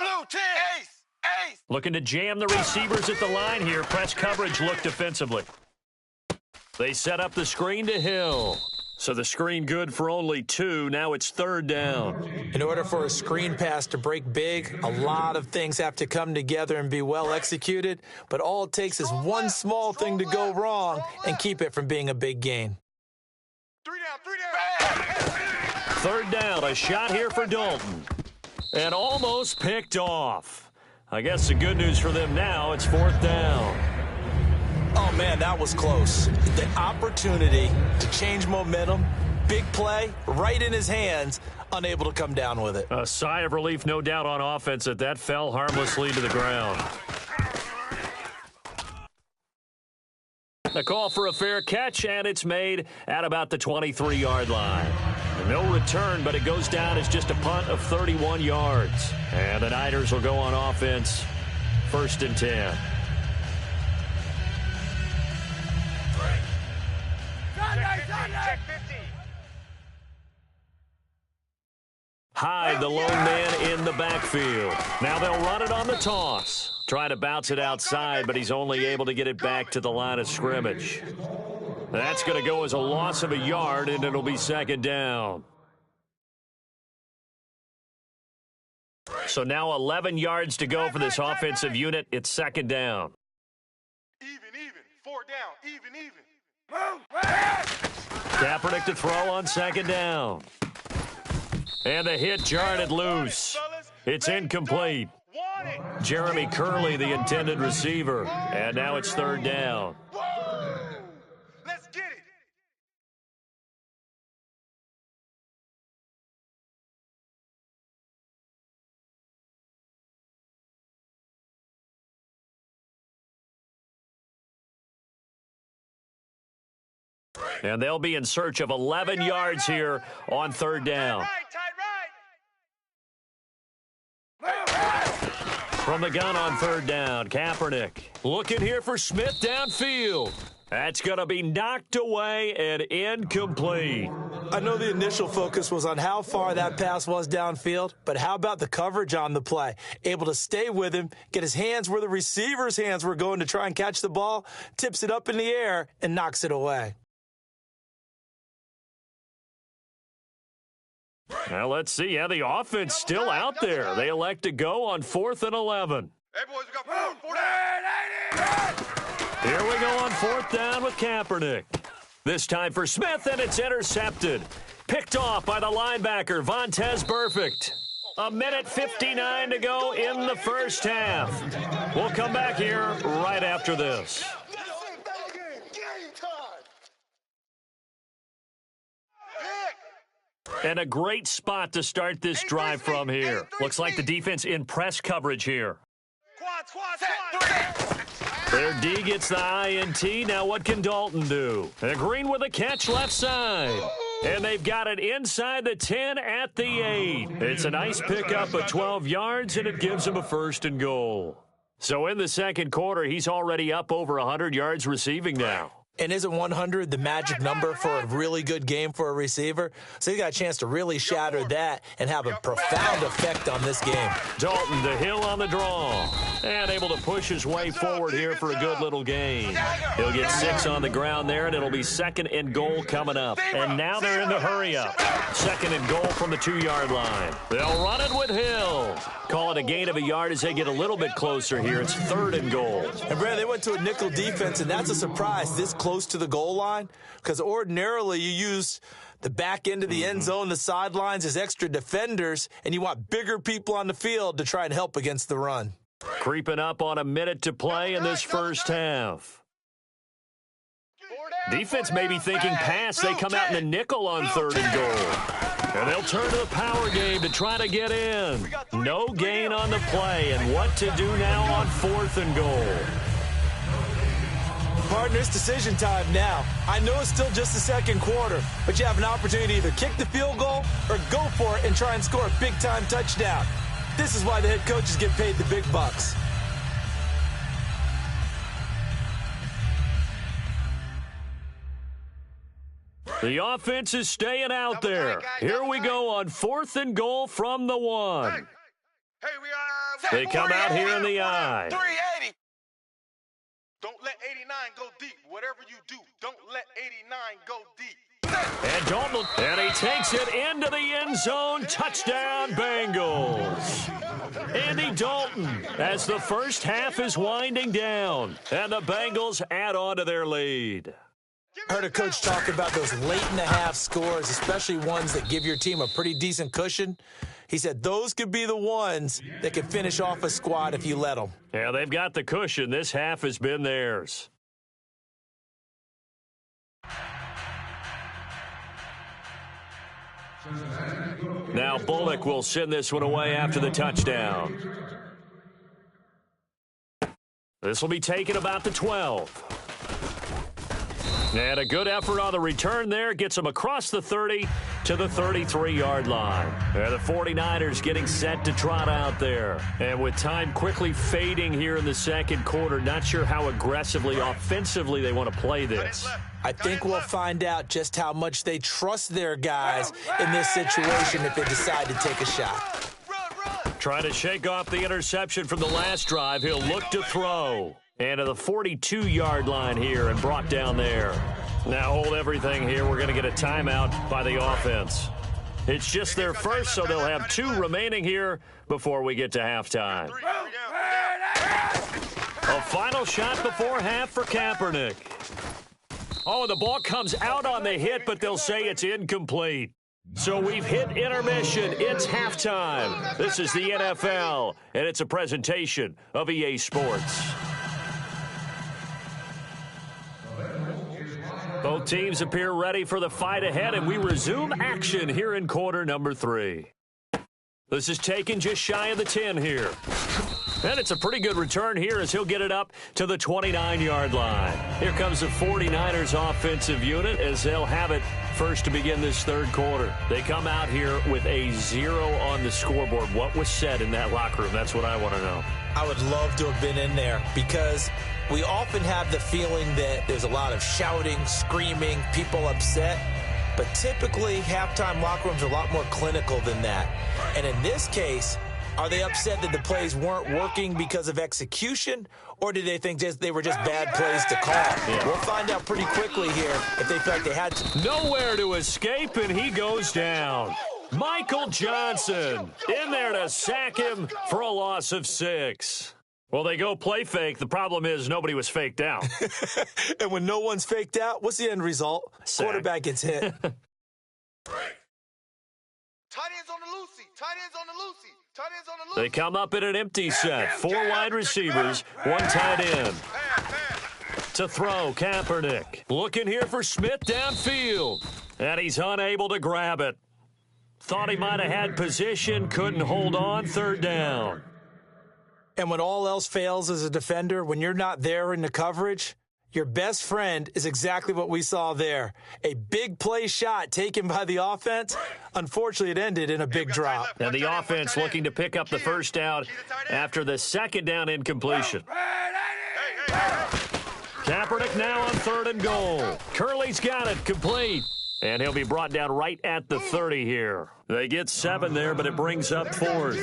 Blue 10. Ace. Looking to jam the receivers at the line here. Press coverage look defensively. They set up the screen to Hill. So the screen good for only 2. Now it's 3rd down. In order for a screen pass to break big, a lot of things have to come together and be well executed. But all it takes is one small thing to go wrong and keep it from being a big gain. 3 down. 3rd down, a shot here for Dalton. And almost picked off. I guess the good news for them now, it's 4th down. Oh, man, that was close. The opportunity to change momentum, big play, right in his hands, unable to come down with it. A sigh of relief, no doubt, on offense that fell harmlessly to the ground. The call for a fair catch, and it's made at about the 23-yard line. No return, but it goes down as just a punt of 31 yards. And the Niners will go on offense, 1st and 10. Hyde, the lone man in the backfield. Now they'll run it on the toss. Try to bounce it outside, but he's only able to get it back to the line of scrimmage. That's going to go as a loss of a yard, and it'll be 2nd down. So now 11 yards to go for this offensive unit. It's 2nd down. Even. 4 down. Even. Kaepernick to throw on 2nd down. And the hit jarred it loose. It's incomplete. Jeremy Curley, the intended receiver. And now it's 3rd down. Let's get it. And they'll be in search of 11 yards here on 3rd down. From the gun on 3rd down, Kaepernick looking here for Smith downfield. That's going to be knocked away and incomplete. I know the initial focus was on how far that pass was downfield, but how about the coverage on the play? Able to stay with him, get his hands where the receiver's hands were going to try and catch the ball, tips it up in the air, and knocks it away. Now let's see. Yeah, the offense still out there. They elect to go on 4th and 11. Hey, boys, we got 4 down. Here we go on 4th down with Kaepernick. This time for Smith, and it's intercepted. Picked off by the linebacker, Vontaze Burfict. 1:59 to go in the first half. We'll come back here right after this. And a great spot to start this drive from here. Looks like the defense in press coverage here. Their D gets the INT. Now what can Dalton do? And Green with a catch left side. And they've got it inside the 10 at the 8. It's a nice pickup of 12 yards, and it gives them a 1st and goal. So in the second quarter, he's already up over 100 yards receiving now. And isn't 100 the magic number for a really good game for a receiver? So he's got a chance to really shatter that and have a profound effect on this game. Dalton to Hill on the draw. And able to push his way forward here for a good little gain. He'll get 6 on the ground there, and it'll be 2nd and goal coming up. And now they're in the hurry-up. 2nd and goal from the 2-yard line. They'll run it with Hill. Call it a gain of a yard as they get a little bit closer here. It's 3rd and goal. And, Brad, they went to a nickel defense, and that's a surprise this close to the goal line, because ordinarily you use the back end of the end zone, the sidelines as extra defenders, and you want bigger people on the field to try and help against the run. Creeping up on a minute to play in this first half. Defense may be thinking pass. They come out in the nickel on 3rd and goal. And they'll turn to the power game to try to get in. No gain on the play, and what to do now on 4th and goal. Partner, it's decision time now. I know it's still just the second quarter, but you have an opportunity to either kick the field goal or go for it and try and score a big-time touchdown. This is why the head coaches get paid the big bucks. The offense is staying out there. Here we go on 4th and goal from the 1. They come out here in the I. 380. Don't let 89 go deep. Whatever you do, don't let 89 go deep. And Dalton, and he takes it into the end zone. Touchdown, Bengals. Andy Dalton, as the first half is winding down, and the Bengals add on to their lead. Heard a coach talk about those late-in-the-half scores, especially ones that give your team a pretty decent cushion. He said those could be the ones that could finish off a squad if you let them. Yeah, they've got the cushion. This half has been theirs. Now Bullock will send this one away after the touchdown. This will be taken about the 12. And a good effort on the return there. Gets them across the 30 to the 33-yard line. And the 49ers getting set to trot out there. And with time quickly fading here in the second quarter, not sure how aggressively, offensively they want to play this. I think we'll find out just how much they trust their guys in this situation if they decide to take a shot. Trying to shake off the interception from the last drive. He'll look to throw. And to the 42-yard line here and brought down there. Now hold everything here. We're going to get a timeout by the offense. It's just their first, so they'll have 2 remaining here before we get to halftime. A final shot before half for Kaepernick. Oh, the ball comes out on the hit, but they'll say it's incomplete. So we've hit intermission. It's halftime. This is the NFL, and it's a presentation of EA Sports. Both teams appear ready for the fight ahead, and we resume action here in quarter number 3. This is taken just shy of the 10 here. And it's a pretty good return here as he'll get it up to the 29-yard line. Here comes the 49ers offensive unit as they'll have it first to begin this third quarter. They come out here with a 0 on the scoreboard. What was said in that locker room? That's what I want to know. I would love to have been in there because we often have the feeling that there's a lot of shouting, screaming, people upset. But typically, halftime locker rooms are a lot more clinical than that. And in this case, are they upset that the plays weren't working because of execution, or do they think they were just bad plays to call? Yeah. We'll find out pretty quickly here if they feel like they had to. Nowhere to escape, and he goes down. Michael Johnson in there to sack him for a loss of 6. Well, they go play fake. The problem is nobody was faked out. And when no one's faked out, what's the end result? Sack. Quarterback gets hit. Tight ends on the Lucy. Tight ends on the Lucy. Tight ends on the Lucy. They come up in an empty set. 4 wide receivers, 1 tight end. To throw, Kaepernick. Looking here for Smith downfield. And he's unable to grab it. Thought he might have had position, couldn't hold on, 3rd down. And when all else fails as a defender, when you're not there in the coverage, Your best friend is exactly what we saw there. A big play shot taken by the offense. Unfortunately, it ended in a big drop. And the offense looking to pick up the first down after the second down incompletion. Kaepernick now on 3rd and goal. Curley's got it complete. And he'll be brought down right at the 30 here. They get 7 there, but it brings up 4th.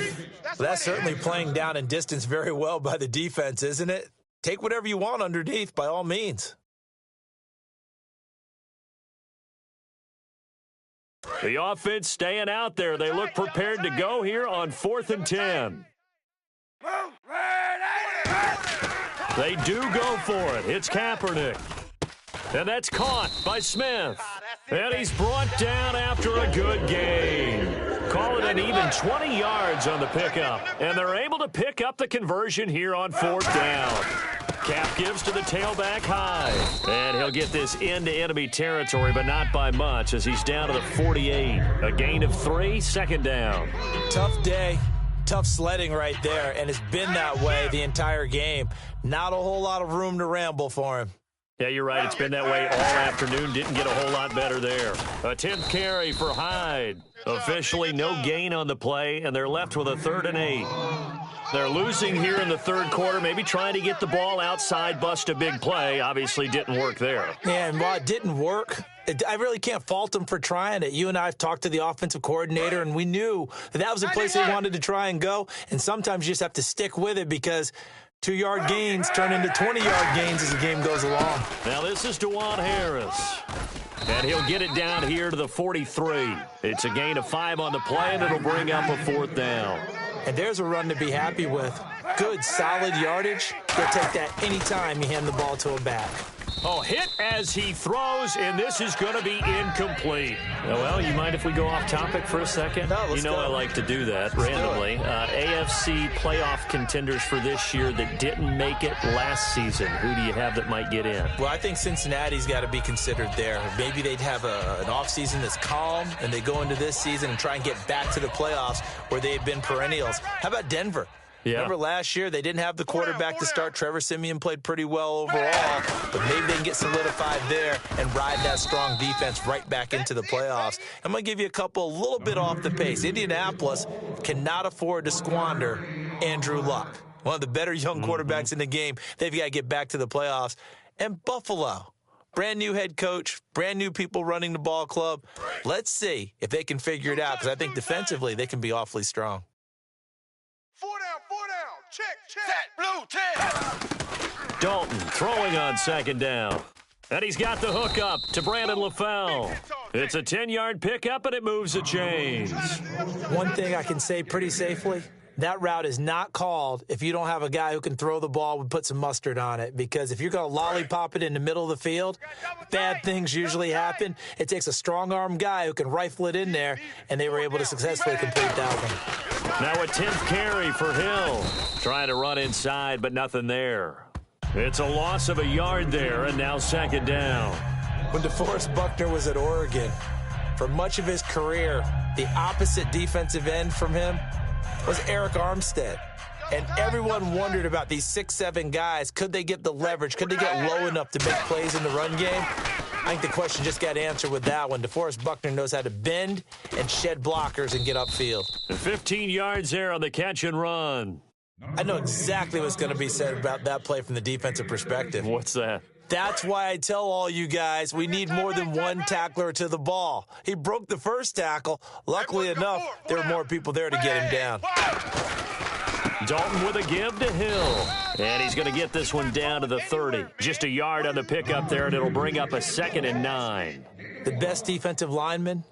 Well, that's certainly playing down in distance very well by the defense, isn't it? Take whatever you want underneath, by all means. The offense staying out there. They look prepared to go here on 4th and 10. They do go for it. It's Kaepernick. And that's caught by Smith. And he's brought down after a good gain. Call it an even 20 yards on the pickup. And they're able to pick up the conversion here on 4th down. Cap gives to the tailback high. And he'll get this into enemy territory, but not by much as he's down to the 48. A gain of 3, 2nd down. Tough day. Tough sledding right there, and it's been that way the entire game. Not a whole lot of room to ramble for him. Yeah, you're right. It's been that way all afternoon. Didn't get a whole lot better there. A 10th carry for Hyde. Officially no gain on the play, and they're left with a 3rd and 8. They're losing here in the 3rd quarter, maybe trying to get the ball outside, bust a big play. Obviously didn't work there. Yeah, and while it didn't work, I really can't fault them for trying it. You and I have talked to the offensive coordinator, and we knew that was the place they wanted to try and go. And sometimes you just have to stick with it because 2-yard gains turn into 20-yard gains as the game goes along. Now this is DeJuan Harris. And he'll get it down here to the 43. It's a gain of 5 on the play, and it'll bring up a 4th down. And there's a run to be happy with. Good, solid yardage. You'll take that anytime you hand the ball to a back. Oh, hit as he throws, and this is going to be incomplete. Well, you mind if we go off topic for a second? No, let's go. I like to do that randomly. AFC playoff contenders for this year that didn't make it last season. Who do you have that might get in? Well, I think Cincinnati's got to be considered there. Maybe they'd have an offseason that's calm, and they go into this season and try and get back to the playoffs where they had been perennials. How about Denver? Yeah. Remember last year, they didn't have the quarterback to start. Trevor Siemian played pretty well overall, but maybe they can get solidified there and ride that strong defense right back into the playoffs. I'm going to give you a little bit off the pace. Indianapolis cannot afford to squander Andrew Luck, one of the better young quarterbacks in the game. They've got to get back to the playoffs. And Buffalo, brand new head coach, brand new people running the ball club. Let's see if they can figure it out, because I think defensively they can be awfully strong. 4 down, check. Set, blue, 10. Dalton throwing on 2nd down. And he's got the hook up to Brandon LaFell. It's a 10-yard pickup, and it moves the chains. One thing I can say pretty safely, that route is not called if you don't have a guy who can throw the ball and put some mustard on it. Because if you're going to lollipop it in the middle of the field, bad things usually happen. It takes a strong-arm guy who can rifle it in there, and they were able to successfully complete that one. Now a 10th carry for Hill. Trying to run inside, but nothing there. It's a loss of a yard there, and now 2nd down. When DeForest Buckner was at Oregon, for much of his career, the opposite defensive end from him was Eric Armstead. And everyone wondered about these 6'7" guys. Could they get the leverage? Could they get low enough to make plays in the run game? I think the question just got answered with that one. DeForest Buckner knows how to bend and shed blockers and get upfield. 15 yards there on the catch and run. I know exactly what's going to be said about that play from the defensive perspective. What's that? That's why I tell all you guys we need more than one tackler to the ball. He broke the first tackle. Luckily enough, there were more people there to get him down. Dalton with a give to Hill. And he's going to get this one down to the 30. Just a yard on the pickup there, and it'll bring up a 2nd and 9. The best defensive linemen,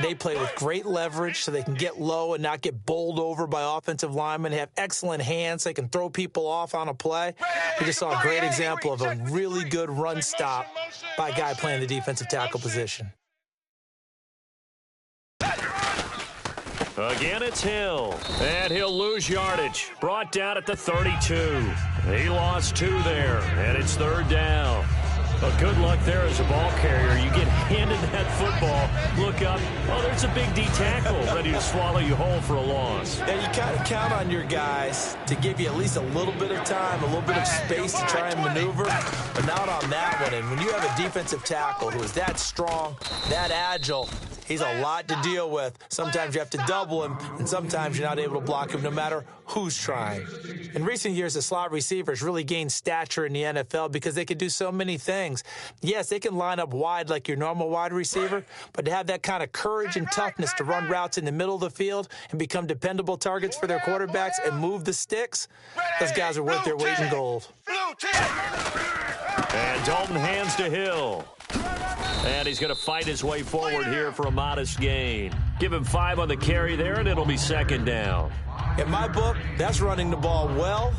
they play with great leverage so they can get low and not get bowled over by offensive linemen. They have excellent hands. They can throw people off on a play. We just saw a great example of a really good run stop by a guy playing the defensive tackle position. Again, it's Hill, and he'll lose yardage. Brought down at the 32. He lost 2 there, and it's 3rd down. Well, good luck there as a ball carrier. You get handed that football, look up, oh, there's a big D tackle ready to swallow you whole for a loss. And you kind of count on your guys to give you at least a little bit of time, a little bit of space to try and maneuver, but not on that one. And when you have a defensive tackle who is that strong, that agile, he's a lot to deal with. Sometimes you have to double him, and sometimes you're not able to block him no matter who's trying. In recent years, the slot receivers really gained stature in the NFL because they can do so many things. Yes, they can line up wide like your normal wide receiver, but to have that kind of courage and toughness to run routes in the middle of the field and become dependable targets for their quarterbacks and move the sticks, those guys are worth their weight in gold. And Dalton hands to Hill. And he's going to fight his way forward here for a modest gain. Give him 5 on the carry there, and it'll be second down. In my book, that's running the ball well,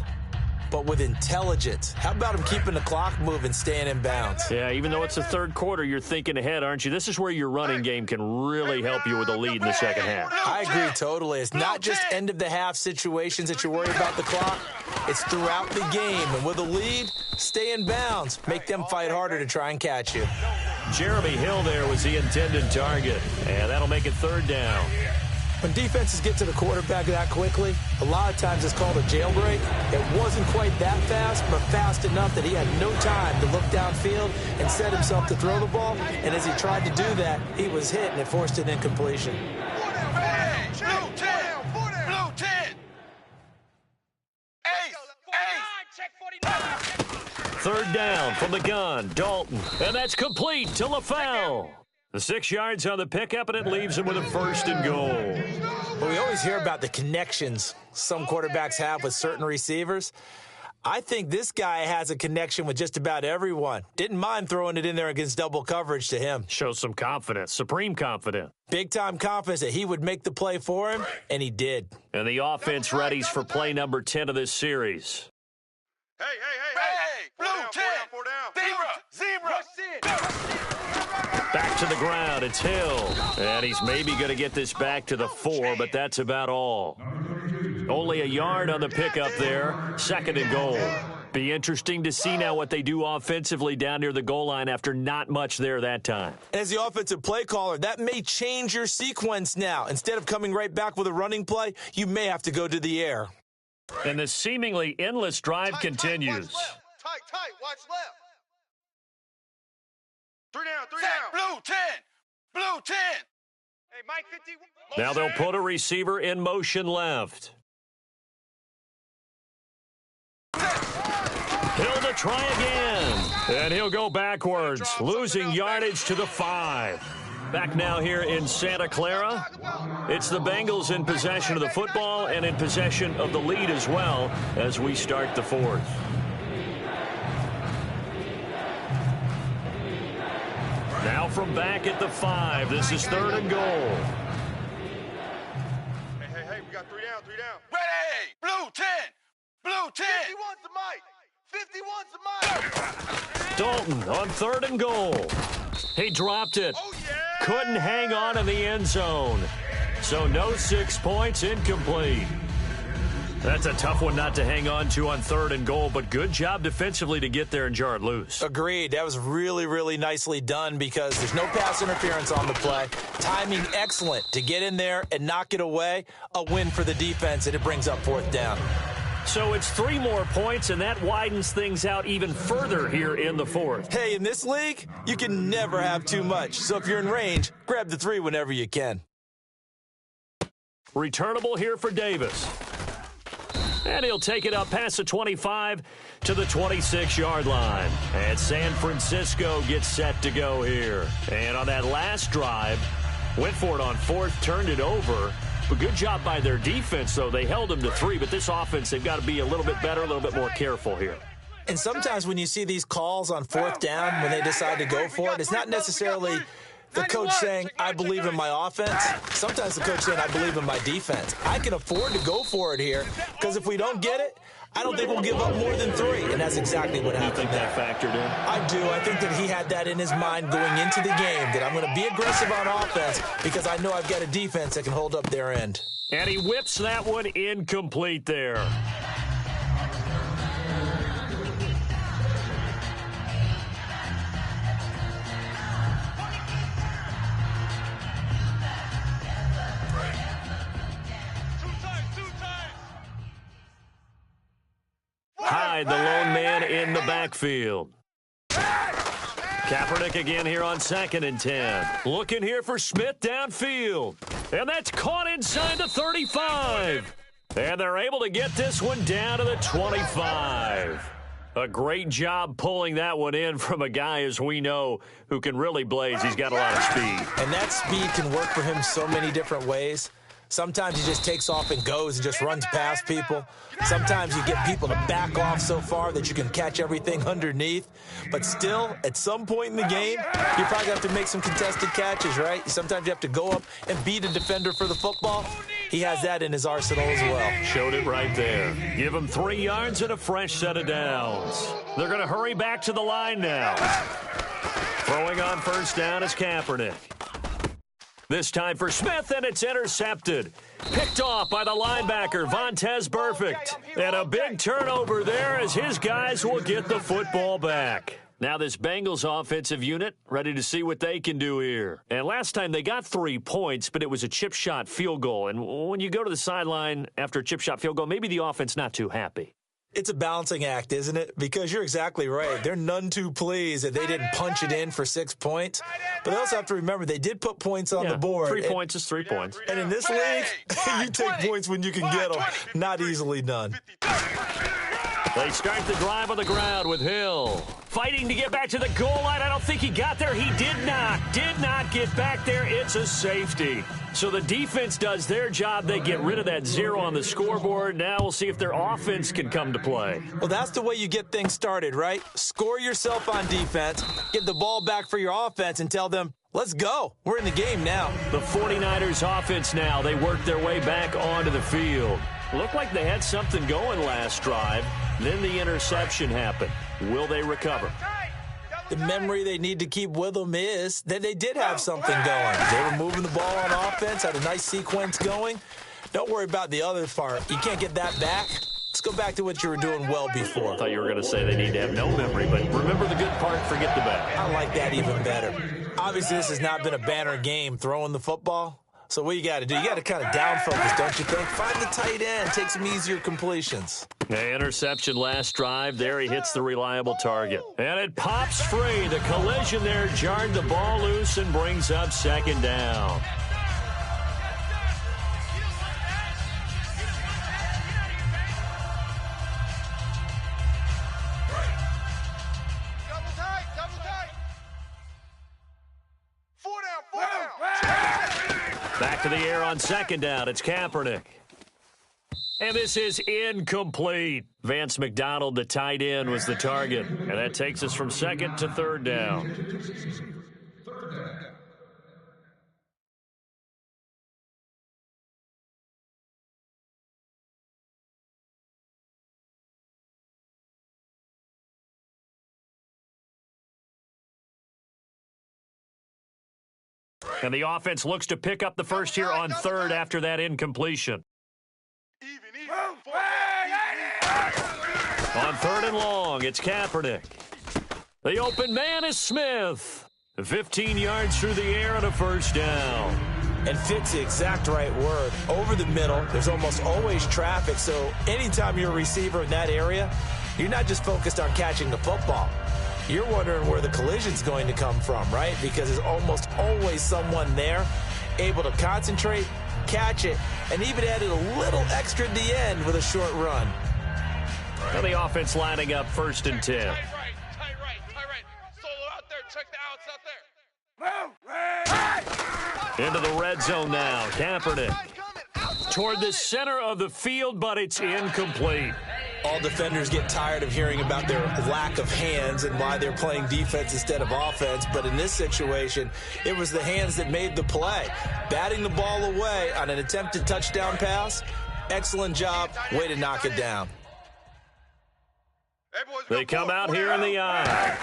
but with intelligence. How about him keeping the clock moving, staying in bounds? Yeah, even though it's the third quarter, you're thinking ahead, aren't you? This is where your running game can really help you with a lead in the second half. I agree totally. It's not just end-of-the-half situations that you're worried about the clock. It's throughout the game. And with a lead, stay in bounds. Make them fight harder to try and catch you. Jeremy Hill there was the intended target, and that'll make it third down. When defenses get to the quarterback that quickly, a lot of times it's called a jailbreak. It wasn't quite that fast, but fast enough that he had no time to look downfield and set himself to throw the ball. And as he tried to do that, he was hit, and it forced an incompletion. Blue 10. Blue 10. Ace. Third down from the gun, Dalton. And that's complete to LaFell. The 6 yards on the pickup, and it leaves him with a first and goal. Well, we always hear about the connections some quarterbacks have with certain receivers. I think this guy has a connection with just about everyone. Didn't mind throwing it in there against double coverage to him. Shows some confidence, supreme confidence. Big-time confidence that he would make the play for him, and he did. And the offense readies for play number 10 of this series. Hey. Blue 10. Zebra. Back to the ground, it's Hill. And he's maybe going to get this back to the 4, but that's about all. Only a yard on the pickup there, second and goal. Be interesting to see now what they do offensively down near the goal line after not much there that time. As the offensive play caller, that may change your sequence now. Instead of coming right back with a running play, you may have to go to the air. And the seemingly endless drive continues. Tight, watch left. 3 down. Blue 10. Blue 10. Hey, Mike 51. Now they'll put a receiver in motion left. Hill to try again. And he'll go backwards, losing yardage to the 5. Back now here in Santa Clara. It's the Bengals in possession of the football and in possession of the lead as well as we start the 4th. Now from back at the 5, this is third and goal. Hey, we got 3 down. Ready! Blue 10! Blue 10! 51's the mic! Dalton on third and goal. He dropped it. Oh, yeah! Couldn't hang on in the end zone. So no 6 points, incomplete. That's a tough one not to hang on to on third and goal, but good job defensively to get there and jar it loose. Agreed. That was really, really nicely done because there's no pass interference on the play. Timing excellent to get in there and knock it away. A win for the defense, and it brings up 4th down. So it's 3 more points, and that widens things out even further here in the 4th. Hey, in this league, you can never have too much. So if you're in range, grab the 3 whenever you can. Returnable here for Davis. And he'll take it up past the 25 to the 26-yard line. And San Francisco gets set to go here. And on that last drive, went for it on 4th, turned it over. But good job by their defense, though. They held them to 3, but this offense, they've got to be a little bit better, a little bit more careful here. And sometimes when you see these calls on 4th down, when they decide to go for it, it's not necessarily the coach saying, I believe in my offense. Sometimes the coach saying, I believe in my defense. I can afford to go for it here because if we don't get it, I don't think we'll give up more than 3. And that's exactly what happened. You think that factored in? I do. I think that he had that in his mind going into the game, that I'm going to be aggressive on offense because I know I've got a defense that can hold up their end. And he whips that one incomplete there. Hyde, the lone man in the backfield. Kaepernick again here on 2nd and 10. Looking here for Smith downfield. And that's caught inside the 35. And they're able to get this one down to the 25. A great job pulling that one in from a guy, as we know, who can really blaze. He's got a lot of speed. And that speed can work for him so many different ways. Sometimes he just takes off and goes and just runs past people. Sometimes you get people to back off so far that you can catch everything underneath. But still, at some point in the game, you probably have to make some contested catches, right? Sometimes you have to go up and beat a defender for the football. He has that in his arsenal as well. Showed it right there. Give him 3 yards and a fresh set of downs. They're going to hurry back to the line now. Throwing on first down is Kaepernick. This time for Smith, and it's intercepted. Picked off by the linebacker, Vontaze Burfict. And a big turnover there as his guys will get the football back. Now this Bengals offensive unit ready to see what they can do here. And last time they got 3 points, but it was a chip shot field goal. And when you go to the sideline after a chip shot field goal, maybe the offense not too happy. It's a balancing act, isn't it? Because you're exactly right. They're none too pleased that they didn't punch it in for 6 points. But they also have to remember they did put points on the board. 3 points is 3 points. And in this league, you take points when you can get them. Not easily done. They start the drive on the ground with Hill. Fighting to get back to the goal line. I don't think he got there. He did not get back there. It's a safety. So the defense does their job. They get rid of that 0 on the scoreboard. Now we'll see if their offense can come to play. Well, that's the way you get things started, right? Score yourself on defense, give the ball back for your offense, and tell them, let's go. We're in the game now. The 49ers offense now. They work their way back onto the field. Looked like they had something going last drive. Then the interception happened. Will they recover? The memory they need to keep with them is that they did have something going. They were moving the ball on offense, had a nice sequence going. Don't worry about the other part. You can't get that back. Let's go back to what you were doing well before. I thought you were going to say they need to have no memory, but remember the good part, forget the bad. I like that even better. Obviously, this has not been a banner game throwing the football. So what you got to do, you got to kind of down focus, don't you think? Find the tight end, take some easier completions. The interception last drive. There he hits the reliable target. And it pops free. The collision there jarred the ball loose and brings up 2nd down. Back to the air on 2nd down. It's Kaepernick. And this is incomplete. Vance McDonald, the tight end, was the target. And that takes us from 2nd to 3rd down. And the offense looks to pick up the first here on 3rd after that incompletion. On 3rd and long, it's Kaepernick. The open man is Smith. 15 yards through the air and a first down. And fit's the exact right word. Over the middle, there's almost always traffic, so anytime you're a receiver in that area, you're not just focused on catching the football. You're wondering where the collision's going to come from, right? Because there's almost always someone there able to concentrate, catch it, and even added a little extra at the end with a short run. And the offense lining up 1st and 10. Tight right. Solo out there. Check the outs out there. Into the red zone now. Kaepernick toward the center of the field, but it's incomplete. All defenders get tired of hearing about their lack of hands and why they're playing defense instead of offense. But in this situation, it was the hands that made the play. Batting the ball away on an attempted touchdown pass. Excellent job. Way to knock it down. They come out here in the eye.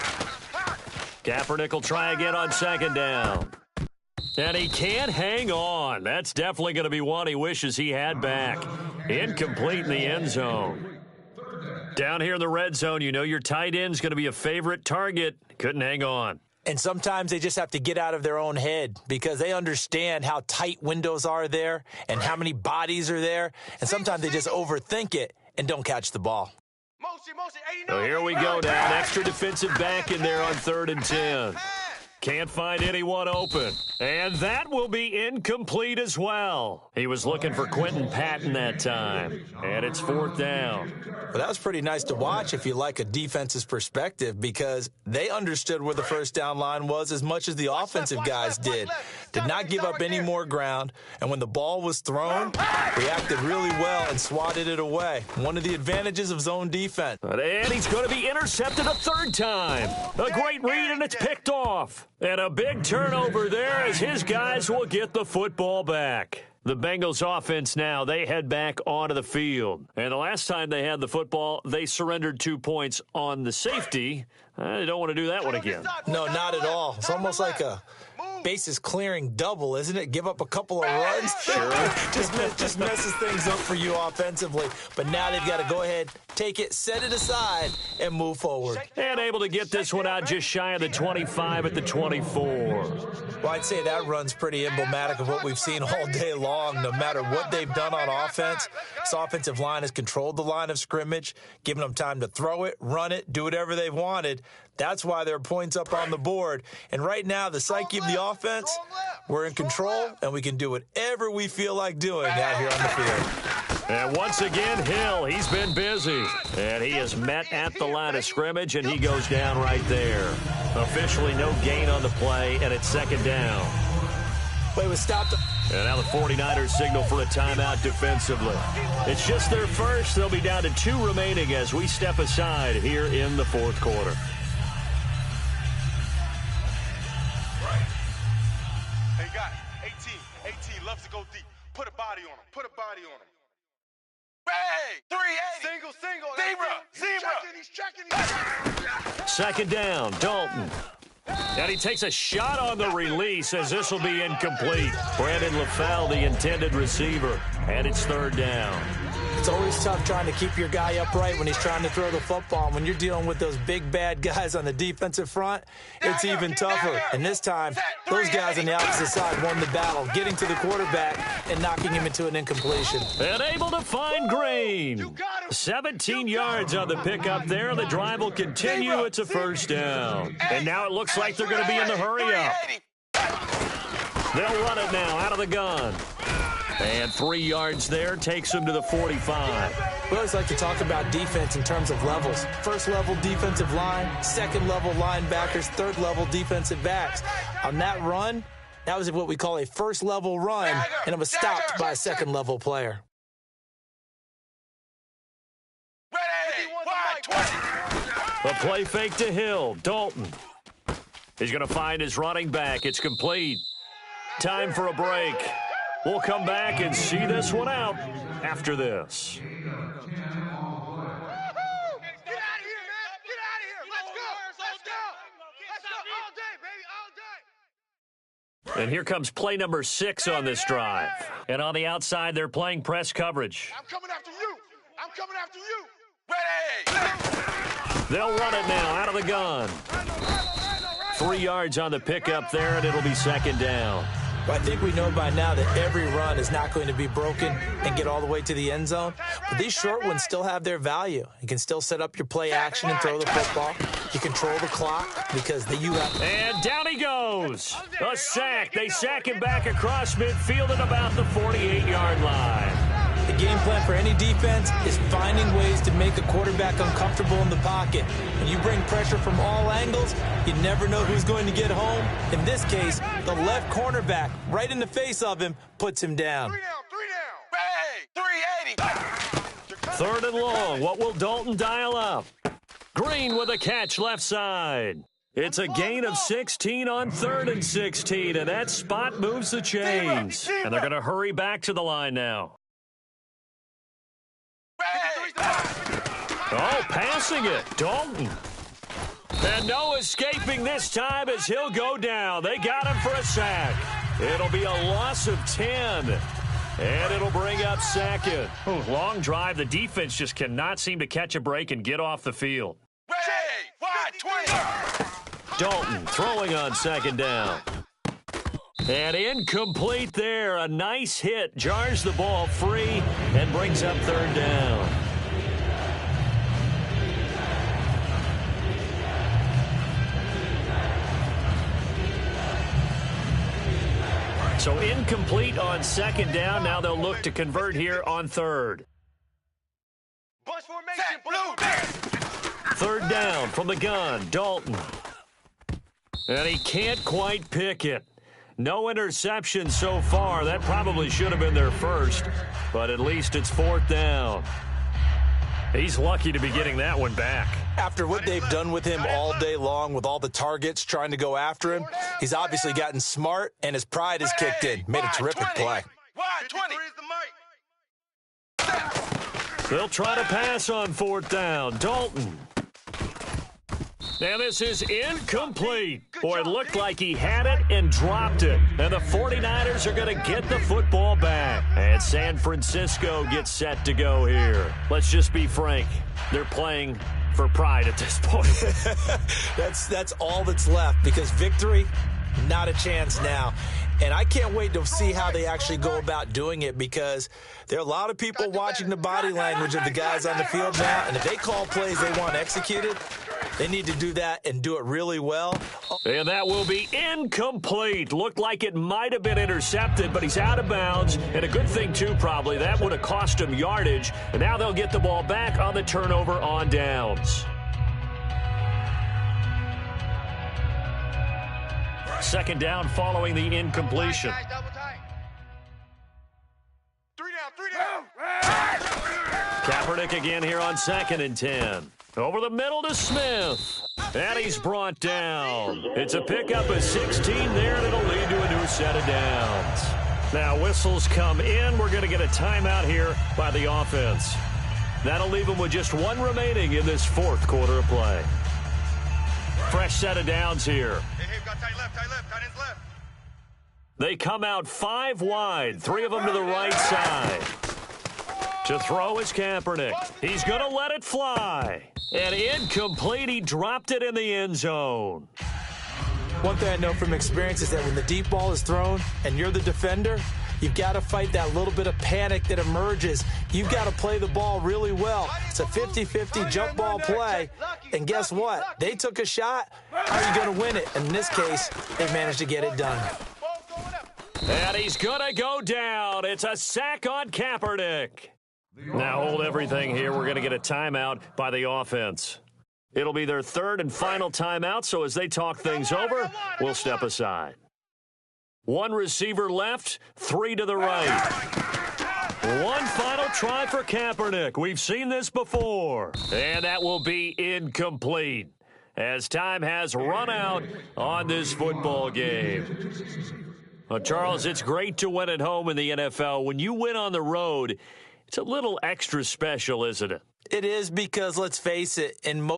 Kaepernick will try again on 2nd down. And he can't hang on. That's definitely going to be one he wishes he had back. Incomplete in the end zone. Down here in the red zone, you know your tight end's going to be a favorite target. Couldn't hang on. And sometimes they just have to get out of their own head because they understand how tight windows are there and how many bodies are there. And sometimes they just overthink it and don't catch the ball. So here we go now. An extra defensive back in there on 3rd and 10. Can't find anyone open. And that will be incomplete as well. He was looking for Quentin Patton that time. And it's 4th down. Well, that was pretty nice to watch if you like a defense's perspective, because they understood where the first down line was as much as the offensive guys did. Did not give up any more ground. And when the ball was thrown, reacted really well and swatted it away. One of the advantages of zone defense. And he's going to be intercepted a 3rd time. A great read, and it's picked off. And a big turnover there as his guys will get the football back. The Bengals offense now, they head back onto the field. And the last time they had the football, they surrendered 2 points on the safety. They don't want to do that one again. No, not at all. It's almost like a bases clearing double, isn't it? Give up a couple of runs. Sure. just messes things up for you offensively. But now they've got to go ahead, take it, set it aside, and move forward. And able to get this one out just shy of the 25 at the 24. Well, I'd say that run's pretty emblematic of what we've seen all day long. No matter what they've done on offense, this offensive line has controlled the line of scrimmage, given them time to throw it, run it, do whatever they've wanted. That's why there are points up on the board. And right now, the psyche of the offense, we're in control, and we can do whatever we feel like doing out here on the field. And once again, Hill, he's been busy. And he is met at the line of scrimmage, and he goes down right there. Officially no gain on the play, and it's 2nd down. Play was stopped. And now the 49ers signal for a timeout defensively. It's just their first. They'll be down to 2 remaining as we step aside here in the 4th quarter. Hey, guys, 18 loves to go deep. Put a body on him. Put a body on him. Hey, 380. Single. Zebra. He's checking. 2nd down, Dalton. And he takes a shot on the release as this will be incomplete. Brandon LaFell, the intended receiver. And it's 3rd down. It's always tough trying to keep your guy upright when he's trying to throw the football. When you're dealing with those big, bad guys on the defensive front, it's even tougher. And this time, those guys on the opposite side won the battle, getting to the quarterback and knocking him into an incompletion. And able to find Green. 17 yards on the pickup there. The drive will continue. It's a 1st down. And now it looks like they're going to be in the hurry-up. They'll run it now out of the gun. And 3 yards there takes him to the 45. We always like to talk about defense in terms of levels. 1st level defensive line, 2nd level linebackers, 3rd level defensive backs. On that run, that was what we call a 1st level run, and it was stopped by a 2nd level player. A play fake to Hill. Dalton. He's going to find his running back. It's complete. Time for a break. We'll come back and see this one out after this. Get out of here, man. Get out of here. Let's go. All day, baby, all day. And here comes play number 6 on this drive. And on the outside, they're playing press coverage. I'm coming after you. Ready. They'll run it now out of the gun. 3 yards on the pickup there, and it'll be 2nd down. But I think we know by now that every run is not going to be broken and get all the way to the end zone. But these short ones still have their value. You can still set up your play action and throw the football. You control the clock because you have... And down he goes. A sack. They sack him back across midfield at about the 48-yard line. The game plan for any defense is finding ways to make a quarterback uncomfortable in the pocket. When you bring pressure from all angles, you never know who's going to get home. In this case, the left cornerback, right in the face of him, puts him down. 3 down. Hey, 380. 3rd and long. What will Dalton dial up? Green with a catch left side. It's a gain of 16 on 3rd and 16, and that spot moves the chains. And they're going to hurry back to the line now. Oh, passing it. Dalton. And no escaping this time as he'll go down. They got him for a sack. It'll be a loss of 10. And it'll bring up 2nd. Long drive. The defense just cannot seem to catch a break and get off the field. Dalton throwing on 2nd down. And incomplete there. A nice hit. Jars the ball free and brings up 3rd down. So incomplete on second down. Now they'll look to convert here on third. Bunch formation, blue. Third down from the gun, Dalton. And he can't quite pick it. No interception so far. That probably should have been their first, but at least it's fourth down. He's lucky to be getting that one back. After what they've done with him all day long with all the targets trying to go after him, he's obviously gotten smart and his pride has kicked in. Made a terrific play. Wide 20. They'll try to pass on fourth down. Dalton. And this is incomplete. Boy, it looked like he had it and dropped it. And the 49ers are going to get the football back. And San Francisco gets set to go here. Let's just be frank. They're playing for pride at this point. That's all that's left, because victory, not a chance now. And I can't wait to see how they actually go about doing it, because there are a lot of people watching the body language of the guys on the field now. And if they call plays they want executed, they need to do that and do it really well. And that will be incomplete. Looked like it might have been intercepted, but he's out of bounds. And a good thing, too, probably. That would have cost him yardage. And now they'll get the ball back on the turnover on downs. Second down following the incompletion. Three down. Kaepernick again here on 2nd and 10. Over the middle to Smith. And he's brought down. It's a pickup of 16 there, and it'll lead to a new set of downs. Now whistles come in. We're going to get a timeout here by the offense. That'll leave them with just one remaining in this fourth quarter of play. Fresh set of downs here. Hey, got tight left, tight ends left. They come out 5 wide, 3 of them to the right side. To throw is Kaepernick. He's going to let it fly. And incomplete. He dropped it in the end zone. One thing I know from experience is that when the deep ball is thrown and you're the defender, you've got to fight that little bit of panic that emerges. You've got to play the ball really well. It's a 50-50 jump ball play. And guess what? They took a shot. How are you going to win it? And in this case, they managed to get it done. And he's going to go down. It's a sack on Kaepernick. Now hold everything here. We're going to get a timeout by the offense. It'll be their third and final timeout, so as they talk things over, we'll step aside. 1 receiver left, 3 to the right. One final try for Kaepernick. We've seen this before. And that will be incomplete, as time has run out on this football game. Well, Charles, it's great to win at home in the NFL. When you win on the road, it's a little extra special, isn't it? It is, because let's face it, in most